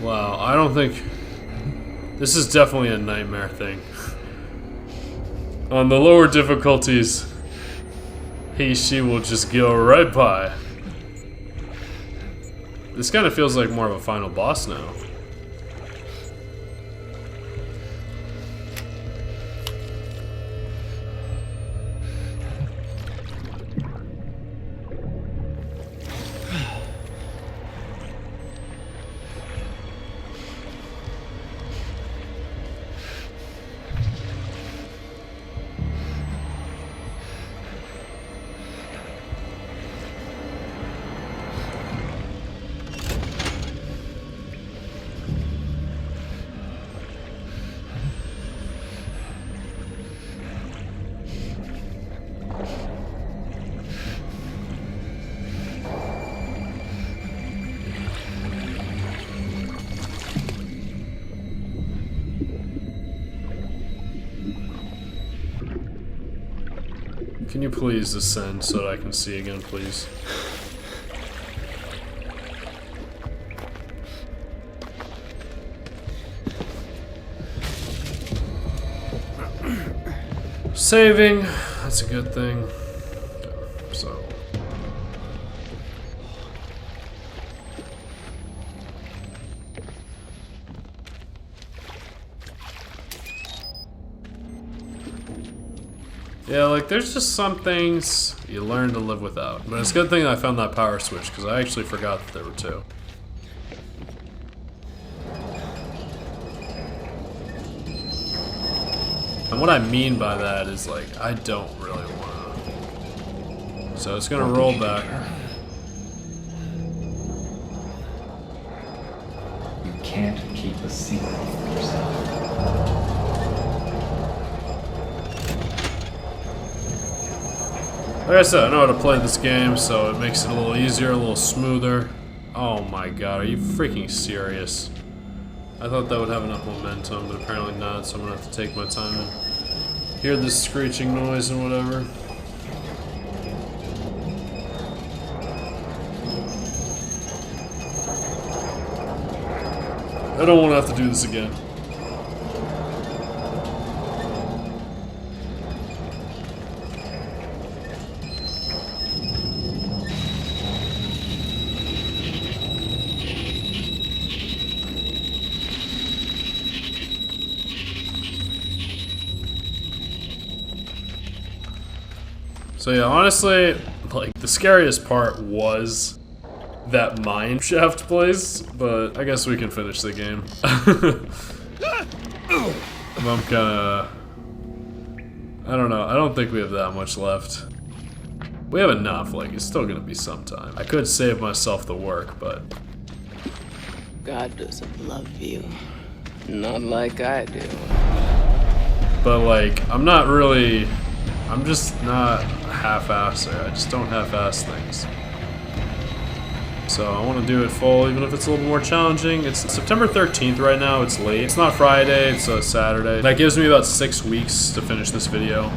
Wow, I don't think... This is definitely a nightmare thing. On the lower difficulties, she will just go right by. This kind of feels like more of a final boss now. Can you please descend so that I can see again, please? Saving, that's a good thing. So. Yeah, like, there's just some things you learn to live without. But it's a good thing I found that power switch, because I actually forgot that there were two. And what I mean by that is, like, I don't really want to. So it's going to roll back. You can't keep a secret from yourself. Like I said, I know how to play this game, so it makes it a little easier, a little smoother. Oh my god, are you freaking serious? I thought that would have enough momentum, but apparently not, so I'm gonna have to take my time and hear this screeching noise and whatever. I don't want to have to do this again. So yeah, honestly, like, the scariest part was that mine shaft place, but I guess we can finish the game. I'm kinda... I don't know, I don't think we have that much left. We have enough, like, it's still gonna be some time. I could save myself the work, but... God doesn't love you. Not like I do. But, like, I'm not really... I'm just not a half-asser. I just don't half-ass things. So I want to do it full, even if it's a little more challenging. It's September 13th right now. It's late. It's not Friday. It's a Saturday. That gives me about 6 weeks to finish this video.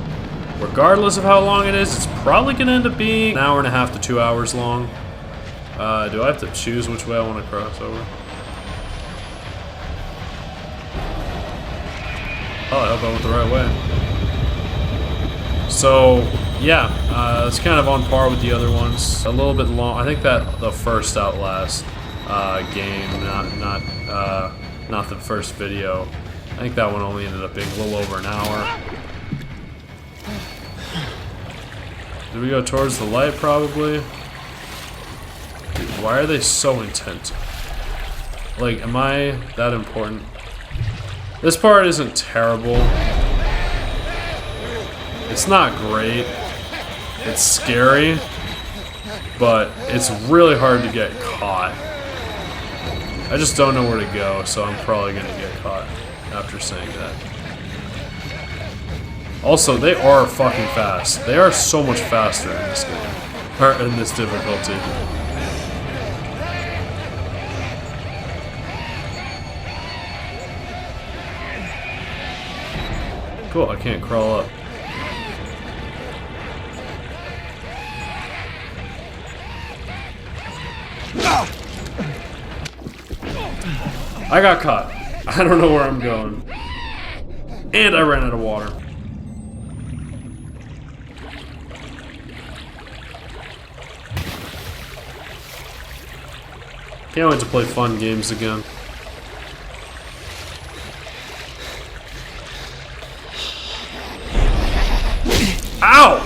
Regardless of how long it is, it's probably going to end up being an hour and a half to 2 hours long. Do I have to choose which way I want to cross over? Oh, I hope I went the right way. So, yeah, it's kind of on par with the other ones. A little bit long. I think that the first Outlast game, not the first video. I think that one only ended up being a little over an hour. Did we go towards the light? Probably. Dude, why are they so intent? Like, am I that important? This part isn't terrible. It's not great. It's scary, but it's really hard to get caught. I just don't know where to go, so I'm probably gonna get caught after saying that. Also, they are fucking fast. They are so much faster in this game, or in this difficulty. Cool, I can't crawl up. I got caught. I don't know where I'm going. And I ran out of water. Can't wait to play fun games again. Ow!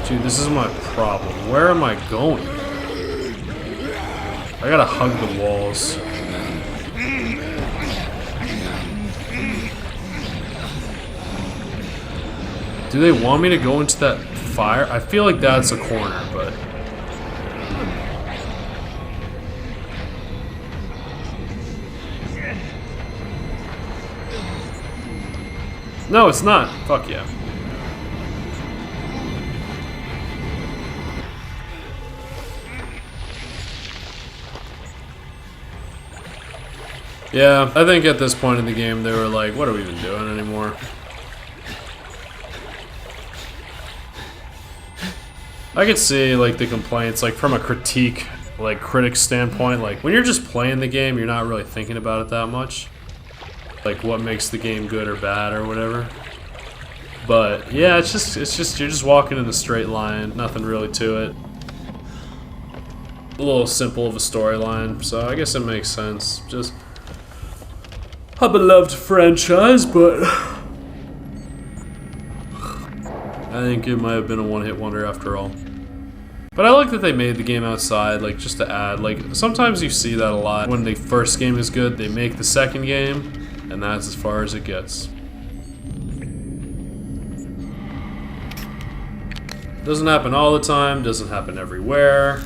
Dude, this is my problem. Where am I going? I gotta hug the walls. Do they want me to go into that fire? I feel like that's a corner, but... No, it's not. Fuck yeah. Yeah, I think at this point in the game they were like, what are we even doing anymore? I could see like the complaints, like from a critic standpoint, like when you're just playing the game, you're not really thinking about it that much. Like what makes the game good or bad or whatever. But yeah, it's just you're just walking in a straight line, nothing really to it. A little simple of a storyline, so I guess it makes sense. Just a beloved franchise, but I think it might have been a one-hit wonder after all. But I like that they made the game outside, like just to add, like sometimes you see that a lot. When the first game is good, they make the second game, and that's as far as it gets. Doesn't happen all the time, doesn't happen everywhere,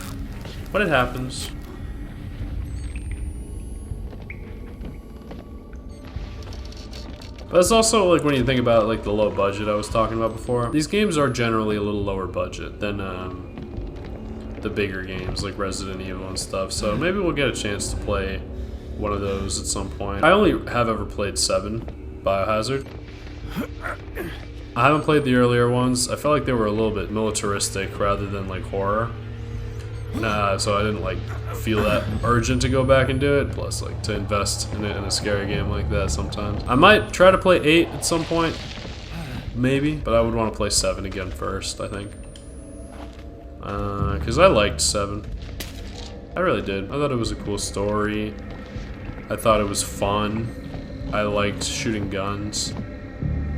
but it happens. But it's also like when you think about like the low budget I was talking about before. These games are generally a little lower budget than the bigger games like Resident Evil and stuff. So maybe we'll get a chance to play one of those at some point. I only have ever played 7, Biohazard. I haven't played the earlier ones. I felt like they were a little bit militaristic rather than like horror. So I didn't like feel that urgent to go back and do it. Plus, like to invest in a scary game like that sometimes. I might try to play 8 at some point, maybe, but I would want to play 7 again first. I think, because I liked 7. I really did. I thought it was a cool story. I thought it was fun. I liked shooting guns,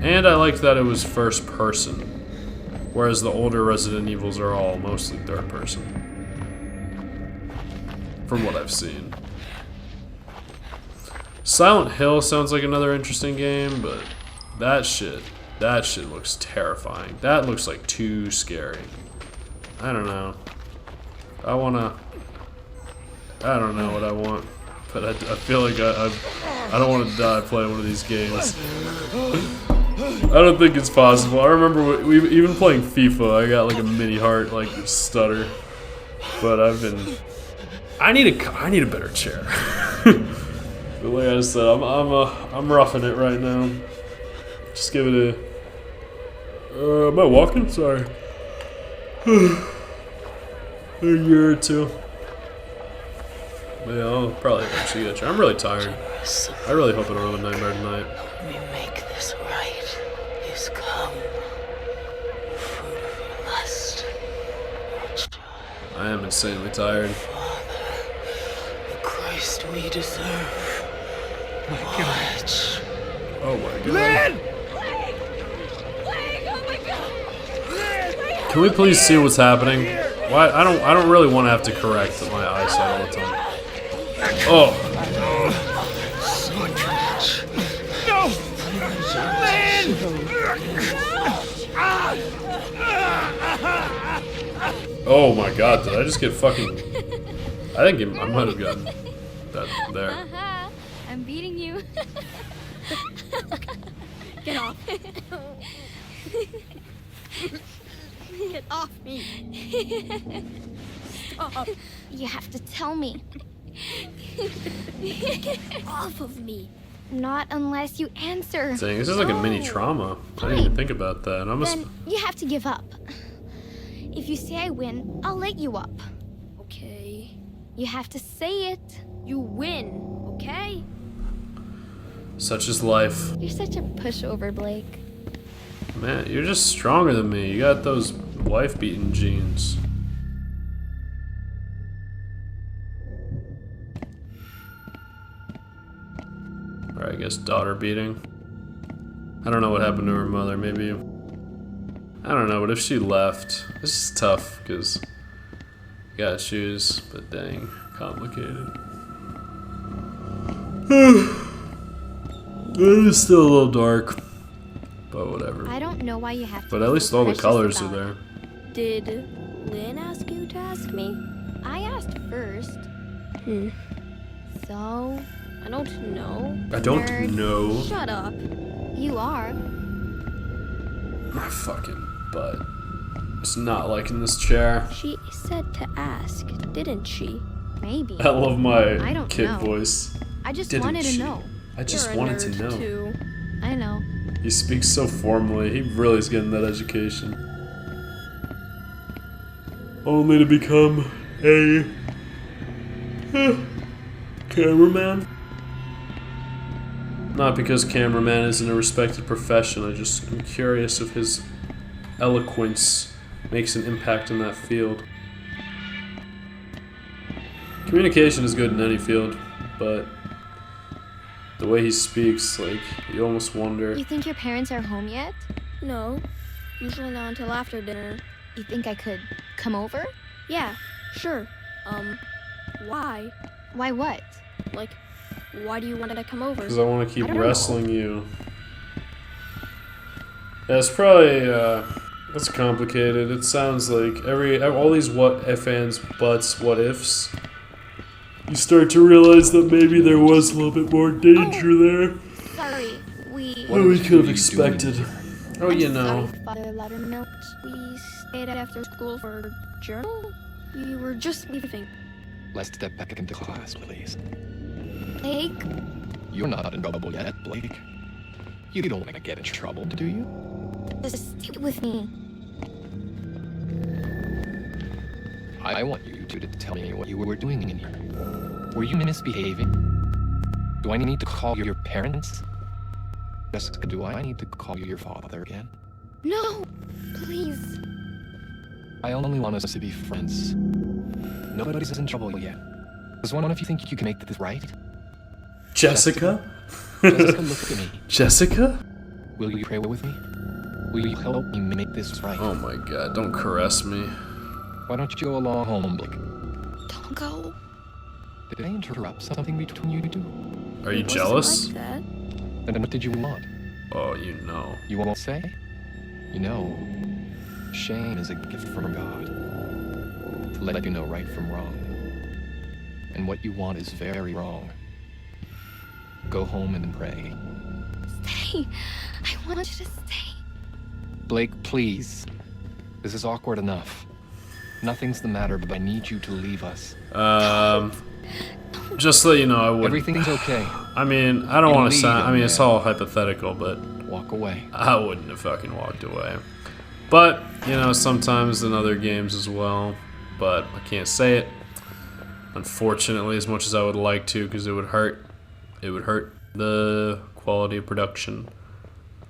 And I liked that it was first person, whereas the older Resident Evils are all mostly third person. From what I've seen. Silent Hill sounds like another interesting game, but that shit looks terrifying. That looks like too scary. I don't know. I don't know what I want, but I feel like I don't want to die playing one of these games. I don't think it's possible. I remember even playing FIFA, I got like a mini heart like stutter, but I need a better chair. But like I said, I'm roughing it right now. Just give it a. Am I walking? Sorry. A year or two. But yeah, I'll probably eventually get a chair. I'm really tired. I really hope I don't have a nightmare tonight. Let me make this right. He's come. Fruit of your lust. I am insanely tired. The Christ we deserve. Watch. Oh my god. Lynn! Oh my god! Can we please see what's happening? Why I don't really want to have to correct my eyesight all the time. Oh. Oh my god, did I just get fucking... I think I might have gotten that there. I'm beating you. Get off. Get off me. Stop. You have to tell me. Off of me. Not unless you answer. Dang, this is like a mini trauma. I didn't even think about that. Then you have to give up. If you say I win, I'll let you up. Okay. You have to say it. You win, okay? Such is life. You're such a pushover, Blake. Man, you're just stronger than me. You got those wife-beating genes. Or I guess daughter beating. I don't know what happened to her mother. Maybe... I don't know, but if she left... This is tough, because... You gotta choose, but dang, complicated. It is still a little dark. But whatever. I don't know why you have to. But at least all the colors are there. Did Lynn ask you to ask me? I asked first. So, I don't know. I don't Nerd. know. Shut up. You are. My fucking butt. It's not liking this chair. She said to ask, didn't she? Maybe. I love my I don't kid know. voice. I just Didn't wanted she? to know. I just You're a wanted to nerd, know. Too. I know. He speaks so formally. He really is getting that education. Only to become a cameraman. Not because cameraman isn't a respected profession. I'm curious if his eloquence makes an impact in that field. Communication is good in any field, but the way he speaks, like, you almost wonder. You think your parents are home yet? No, usually not until after dinner. You think I could come over? Yeah, sure. Why? Why what? Like, why do you want to come over? Because I want to keep I don't know. wrestling you. Yeah, it's probably, it's complicated. It sounds like all these what if, ands, buts, what ifs. You start to realize that maybe there was a little bit more danger there Sorry, than we could have expected. Oh, you know. Sorry, Father Loudermilk. We stayed after school for journal? We were just leaving. Let's step back into class, please. Blake, You're not in trouble yet, Blake. You don't want to get in trouble, do you? just stay with me. I want you two to tell me what you were doing in here. Were you misbehaving? Do I need to call your parents? Jessica, do I need to call you your father again? No, please. I only want us to be friends. Nobody's in trouble yet. Does one of you think you can make this right? Jessica? Jessica, look at me. Jessica? Will you pray with me? Will you help me make this right? Oh my god, don't caress me. Why don't you go along home, Blake? Don't go. Did I interrupt something between you two? Are you It wasn't jealous? like that. Then what did you want? Oh, you know. You won't say? You know, shame is a gift from God to let you know right from wrong. And what you want is very wrong. Go home and pray. Stay. I want you to stay. Blake, please. This is awkward enough. Nothing's the matter, but I need you to leave us. Just so you know, I wouldn't. Everything's okay. I mean, I don't want to leave sound. I him, mean, it's man. all hypothetical, but Walk away. I wouldn't have fucking walked away. But, you know, sometimes in other games as well. But I can't say it. Unfortunately, as much as I would like to, because it would hurt. It would hurt the quality of production.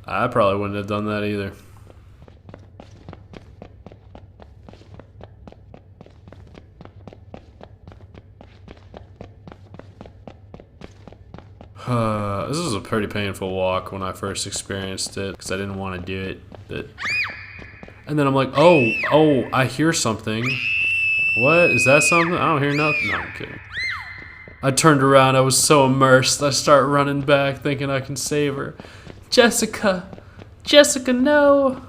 I probably wouldn't have done that either. This was a pretty painful walk when I first experienced it because I didn't want to do it. But and then I'm like, oh, I hear something. What? Is that something? I don't hear nothing. No, I'm kidding. I turned around. I was so immersed. I start running back thinking I can save her. Jessica! Jessica, no!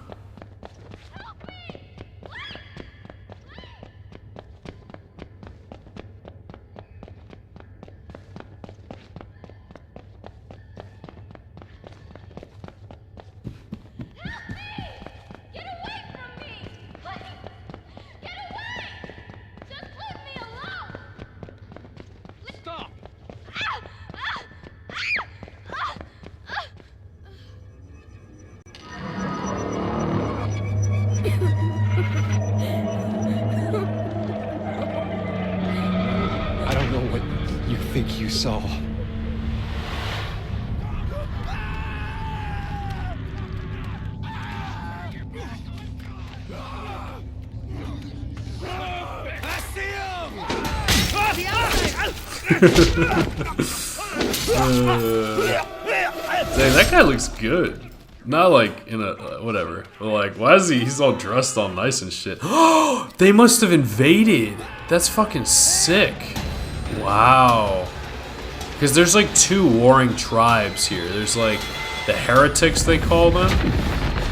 I don't know what you think you saw. Dang, that guy looks good. Not like in a whatever. But like, why is he's all dressed all nice and shit? Oh, they must have invaded. That's fucking sick. Wow. Because there's like two warring tribes here. There's like the heretics, they call them,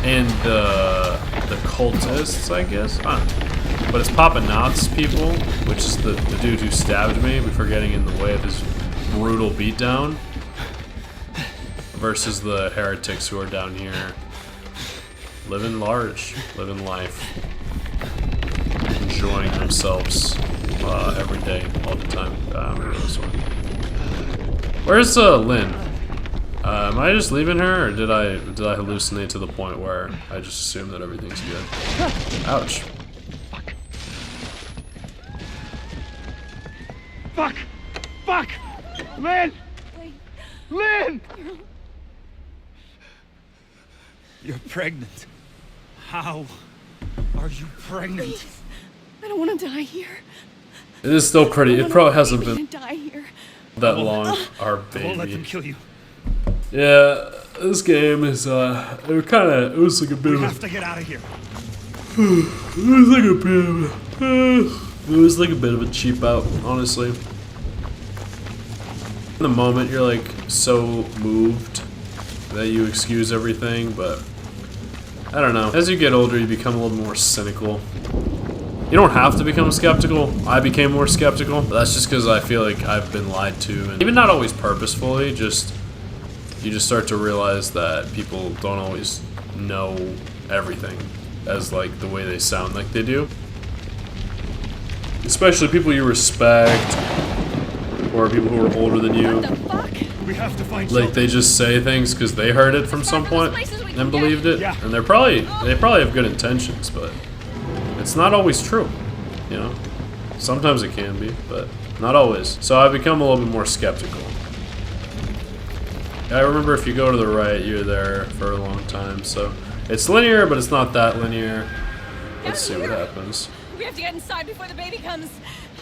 and the cultists, I guess. I don't know. But it's Papa Knott's people, which is the dude who stabbed me before getting in the way of his brutal beatdown, versus the heretics who are down here living large, living life, enjoying themselves every day, all the time. I'm gonna go this way. Where's Lynn? Am I just leaving her, or did I hallucinate to the point where I just assume that everything's good? Ouch. Fuck! Fuck! Lynn! Lynn! You're pregnant. How are you pregnant? Please. I don't want to die here. It is still pretty. It probably hasn't been Die here. that long. Our I won't let them baby. kill you. Yeah, this game is it was like a bit We of have to get out of here. it was like a bit of a cheap out, honestly. In the moment, you're like so moved that you excuse everything, but I don't know. As you get older, you become a little more cynical. You don't have to become skeptical. I became more skeptical. But that's just because I feel like I've been lied to, and even not always purposefully. Just you just start to realize that people don't always know everything as like the way they sound like they do. Especially people you respect, or people who are older than you. We have to find Like they just say things because they heard it from some point and believed it, Yeah. and they probably have good intentions, but it's not always true, you know. Sometimes it can be, but not always. So I've become a little bit more skeptical. I remember if you go to the right, you're there for a long time. So it's linear, but it's not that linear. Let's see what happens. We have to get inside before the baby comes.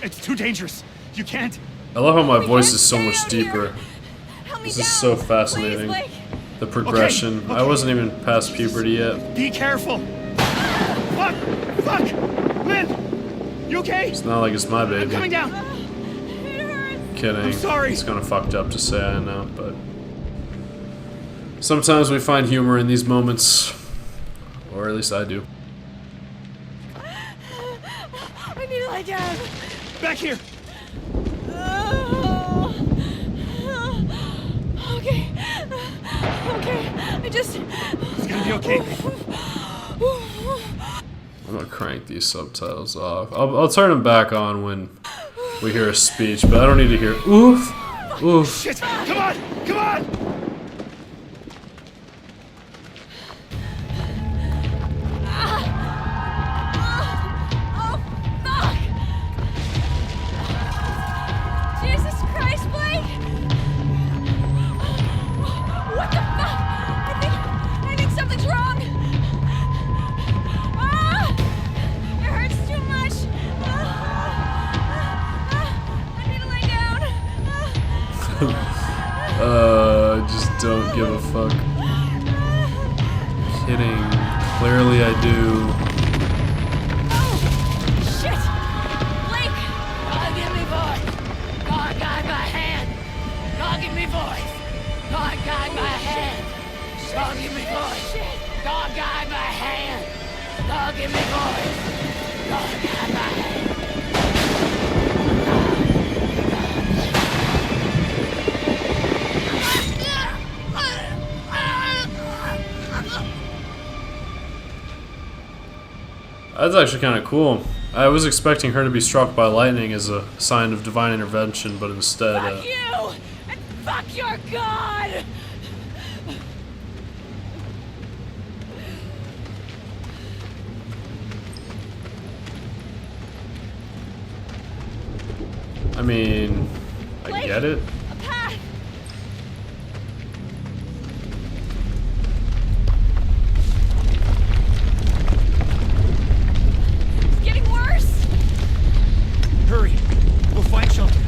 It's too dangerous. You can't. I love how my voice can't is so stay much out here. deeper. Help me This down. is so fascinating. Please, Blake. the progression. Okay. I wasn't even past puberty yet. Be careful. Fuck! Fuck! Lynn! You okay? It's not like it's my I'm baby. coming down. Kidding. I'm sorry. It's kind of fucked up to say, I know, but sometimes we find humor in these moments, or at least I do. I need to lie down. Back here. Okay. Okay. It's gonna be okay. I'm gonna crank these subtitles off. I'll turn them back on when we hear a speech, but I don't need to hear oof, oof. Shit! Come on! Come on! Oh, fuck! Jesus Christ, Blake! What the fuck? I think something's wrong. Ah! It hurts too much. I need to lay down. Just don't give a fuck. Kidding. Clearly I do. Shit! Blake! God, give me voice! God, guide my hand! God, give me voice! God, guide my hand! God, give me voice! God, guide my hand! God, give me voice! God, guide my hand! That's actually kind of cool. I was expecting her to be struck by lightning as a sign of divine intervention, but instead, Fuck you! And fuck your God! I mean, I get it. A path! It's getting worse! Hurry. We'll find shelter.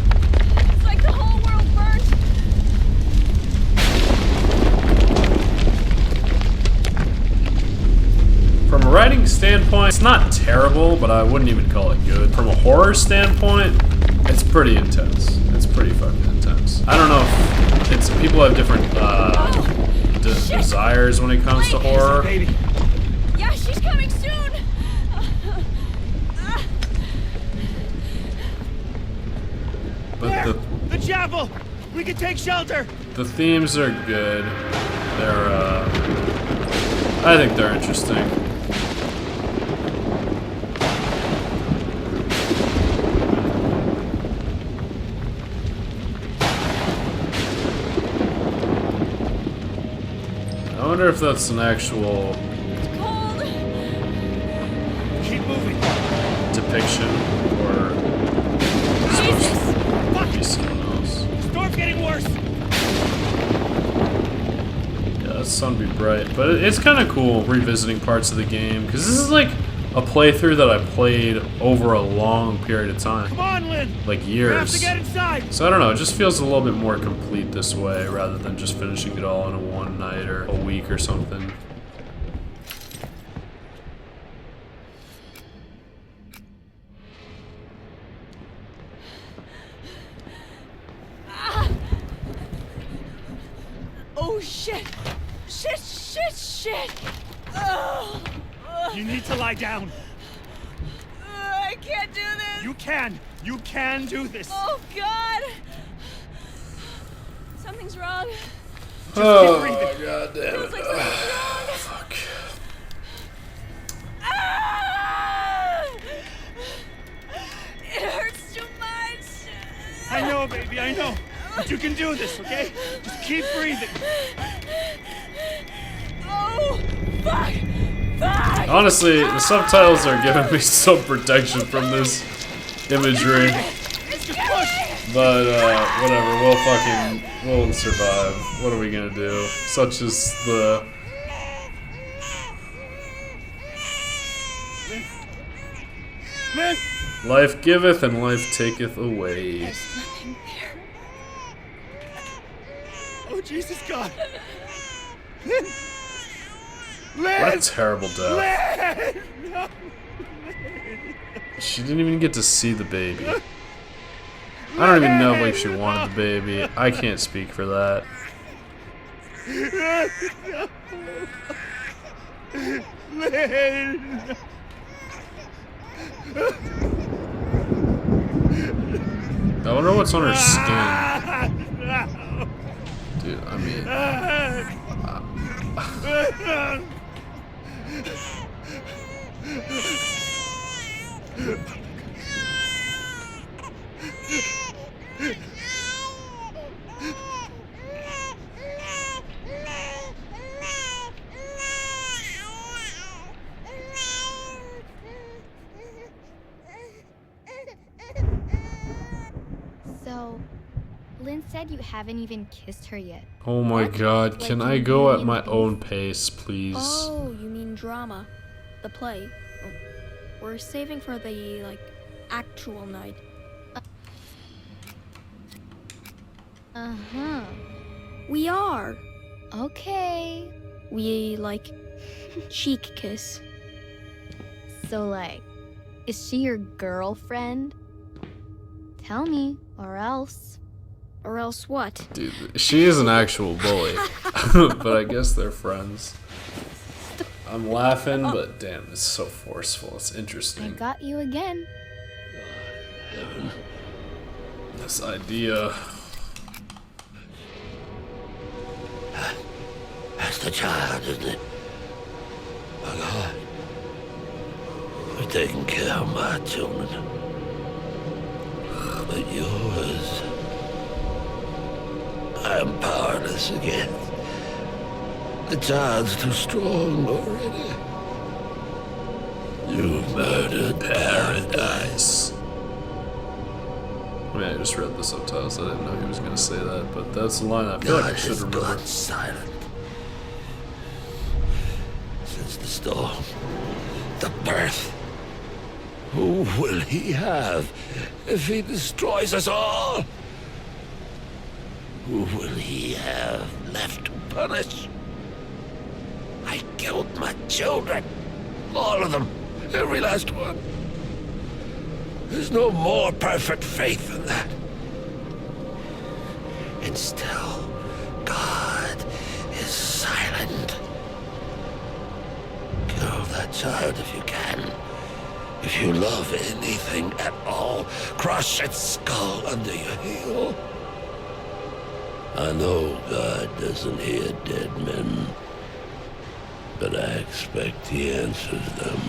It's like the whole world burned! From a writing standpoint, it's not terrible, but I wouldn't even call it good. From a horror standpoint, it's pretty intense. It's pretty fucking intense. I don't know if it's people have different desires when it comes to horror. Baby. Yeah, she's coming soon! But There! The chapel! We can take shelter! the themes are good. They're I think they're interesting. I wonder if that's an actual It's cold! Keep moving. depiction or Jesus! Fuck! be someone else. Storm's getting worse! Yeah, the sun be bright, but it's kind of cool revisiting parts of the game because this is like a playthrough that I played over a long period of time, Come on, Lynn! like You have to years. get inside! So I don't know, it just feels a little bit more complete this way rather than just finishing it all in a one night or a week or something. Oh shit! Shit, shit, shit! Oh, You need to lie down. I can't do this! You can! You can do this! Oh god! Something's wrong. Oh, breathing. god damn Feels like something's wrong. Fuck. Ah! It hurts too much. I know, baby, I know. But you can do this, okay? Just keep breathing. Oh, fuck! Fuck! Honestly, the subtitles are giving me some protection from this imagery. It's Just push! But, whatever, we'll survive. What are we gonna do? Such is the... Lynn! Life giveth and life taketh away. There's nothing there. Oh, Jesus God! What a terrible death. She didn't even get to see the baby. I don't even know if she wanted the baby. I can't speak for that. I wonder what's on her skin. Dude, I mean... So, Lynn said you haven't even kissed her yet. Oh my What? god, Like, can you I go really at my in own pace, please? Oh, you mean drama. The play. Oh, we're saving for the, like, actual night. Uh-huh. We are. Okay. We, like, cheek kiss. So, like, is she your girlfriend? Tell me, or else. Or else what? Dude, she is an actual bully. But I guess they're friends. I'm laughing, but damn, it's so forceful. It's I interesting. got you again. This idea. That's the child, isn't it? My God. We're taking care of my children. But yours, I am powerless against. The child's too strong already. You murdered paradise. I mean, I just read the subtitles. I didn't know he was going to say that, but that's the line I feel like I God should has remember. gone silent. Since the storm, the birth. Who will he have if he destroys us all? Who will he have left to punish? I killed my children. All of them. Every last one. There's no more perfect faith than that. And still, God is silent. Kill that child if you can. If you love anything at all, crush its skull under your heel. I know God doesn't hear dead men, but I expect he answers them.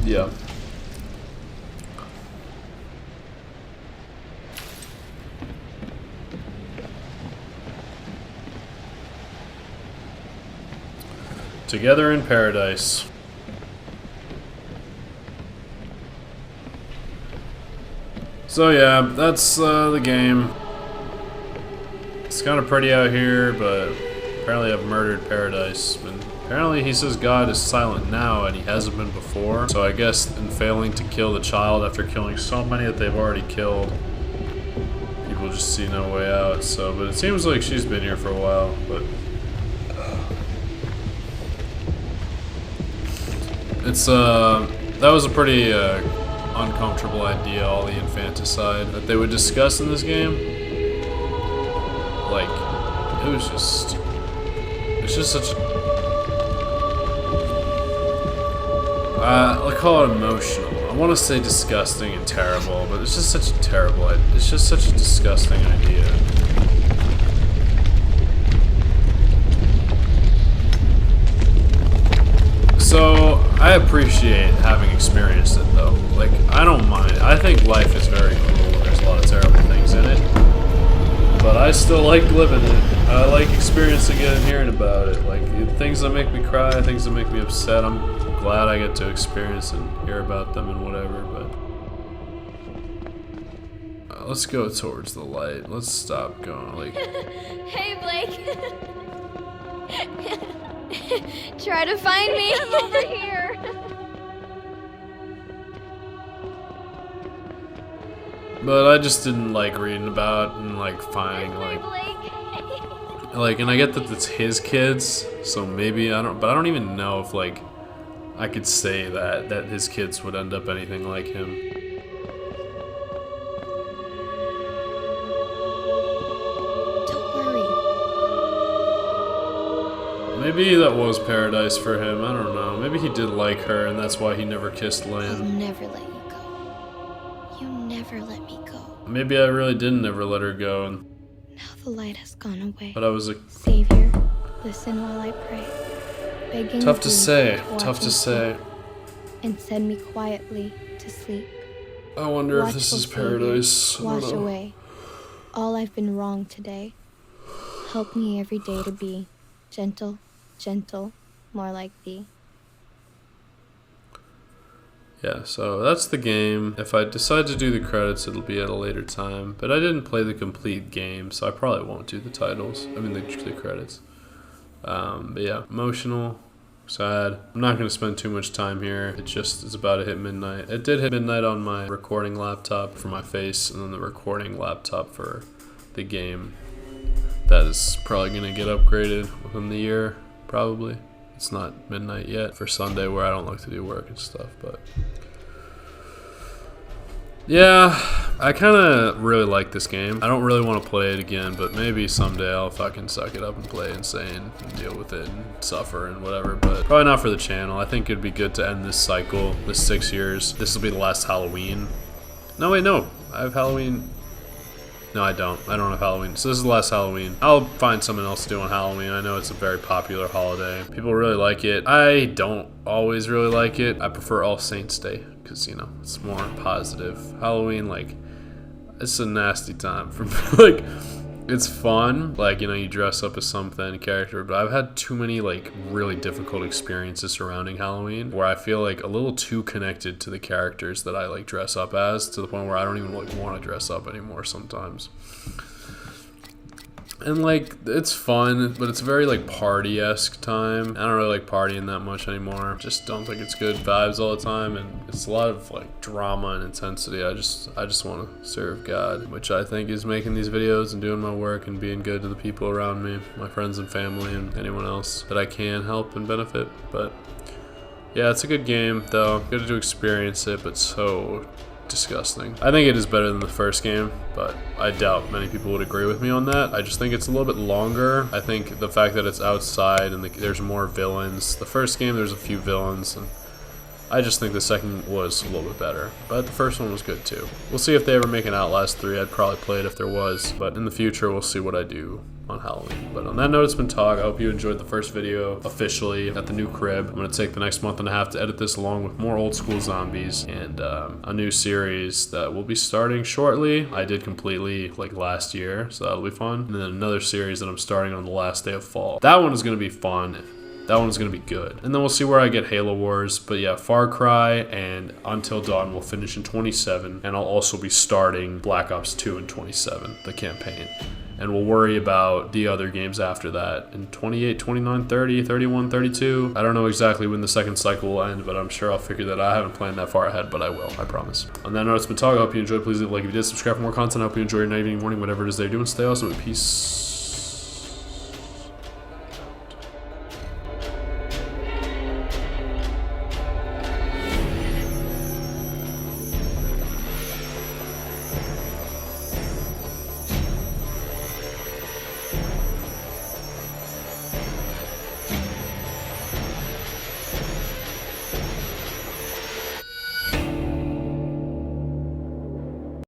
Yeah. Together in Paradise. So yeah, that's the game. It's kind of pretty out here, but apparently I've murdered Paradise. And apparently he says God is silent now, and he hasn't been before. So I guess in failing to kill the child after killing so many that they've already killed, people just see no way out. So, but it seems like she's been here for a while, but it's that was a pretty uncomfortable idea, all the infanticide that they would discuss in this game. Like, it's just such I call it emotional. I want to say disgusting and terrible, but it's just such a terrible idea. It's just such a disgusting idea. So, I appreciate having experienced it though. Like, I don't mind. I think life is very cruel. There's a lot of terrible things in it. But I still like living it. I like experiencing it and hearing about it. Like, things that make me cry, things that make me upset, I'm glad I get to experience and hear about them and whatever, but let's go towards the light. Let's stop going, like... Hey, Blake. Try to find me. I'm over here. But I just didn't like reading about and like finding like, and I get that it's his kids, so maybe I don't even know if like I could say that his kids would end up anything like him. Don't worry. Maybe that was paradise for him. I don't know. Maybe he did like her, and that's why he never kissed I'll Lynn. never let you go. You never let me go. Maybe I really did never let her go, and Now the light has gone away. but I was a Savior, listen while I pray. Begging tough to you say. watch Tough to me say. sleep, and send me quietly to sleep. I wonder if this Watchful is Savior, paradise. I don't wash know. away all I've been wrong today. Help me every day to be gentle, gentle, more like thee. Yeah, so that's the game. If I decide to do the credits, it'll be at a later time. But I didn't play the complete game, so I probably won't do the titles. I mean, the credits. But yeah, emotional, sad. I'm not going to spend too much time here. It's about to hit midnight. It did hit midnight on my recording laptop for my face, and then the recording laptop for the game. That is probably going to get upgraded within the year, probably. It's not midnight yet for Sunday where I don't like to do work and stuff, but yeah, I kind of really like this game. I don't really want to play it again, but maybe someday I'll fucking suck it up and play Insane and deal with it and suffer and whatever, but probably not for the channel. I think it'd be good to end this cycle, this 6 years. This will be the last Halloween. No, wait, no. I have Halloween. No, I don't. I don't have Halloween. So this is the last Halloween. I'll find something else to do on Halloween. I know it's a very popular holiday. People really like it. I don't always really like it. I prefer All Saints Day because, you know, it's more positive. Halloween, like, it's a nasty time for me. Like, it's fun. Like, you know, you dress up as something, character, but I've had too many, like, really difficult experiences surrounding Halloween where I feel, like, a little too connected to the characters that I, like, dress up as to the point where I don't even, like, want to dress up anymore sometimes. And, like, it's fun, but it's a very, like, party-esque time. I don't really like partying that much anymore. Just don't think it's good vibes all the time, and it's a lot of, like, drama and intensity. I just want to serve God, which I think is making these videos and doing my work and being good to the people around me, my friends and family, and anyone else that I can help and benefit. But, yeah, it's a good game, though. Good to experience it, but so disgusting. I think it is better than the first game, but I doubt many people would agree with me on that. I just think it's a little bit longer. I think the fact that it's outside and there's more villains. The first game there's a few villains, and I just think the second was a little bit better, but the first one was good too. We'll see if they ever make an Outlast 3. I'd probably play it if there was, but in the future we'll see what I do on Halloween. But on that note, it's been Tog. I hope you enjoyed the first video officially at the new crib. I'm going to take the next month and a half to edit this along with more old school zombies and a new series that will be starting shortly. I did completely like last year, so that'll be fun. And then another series that I'm starting on the last day of fall. That one is going to be fun. That one's going to be good. And then we'll see where I get Halo Wars. But yeah, Far Cry and Until Dawn will finish in 27. And I'll also be starting Black Ops 2 in 27, the campaign. And we'll worry about the other games after that in 28, 29, 30, 31, 32. I don't know exactly when the second cycle will end, but I'm sure I'll figure that out. I haven't planned that far ahead, but I will, I promise. On that note, it's been Tog. I hope you enjoyed. Please leave a like if you did. Subscribe for more content. I hope you enjoy your night, evening, morning, whatever it is that you're doing. Stay awesome and peace.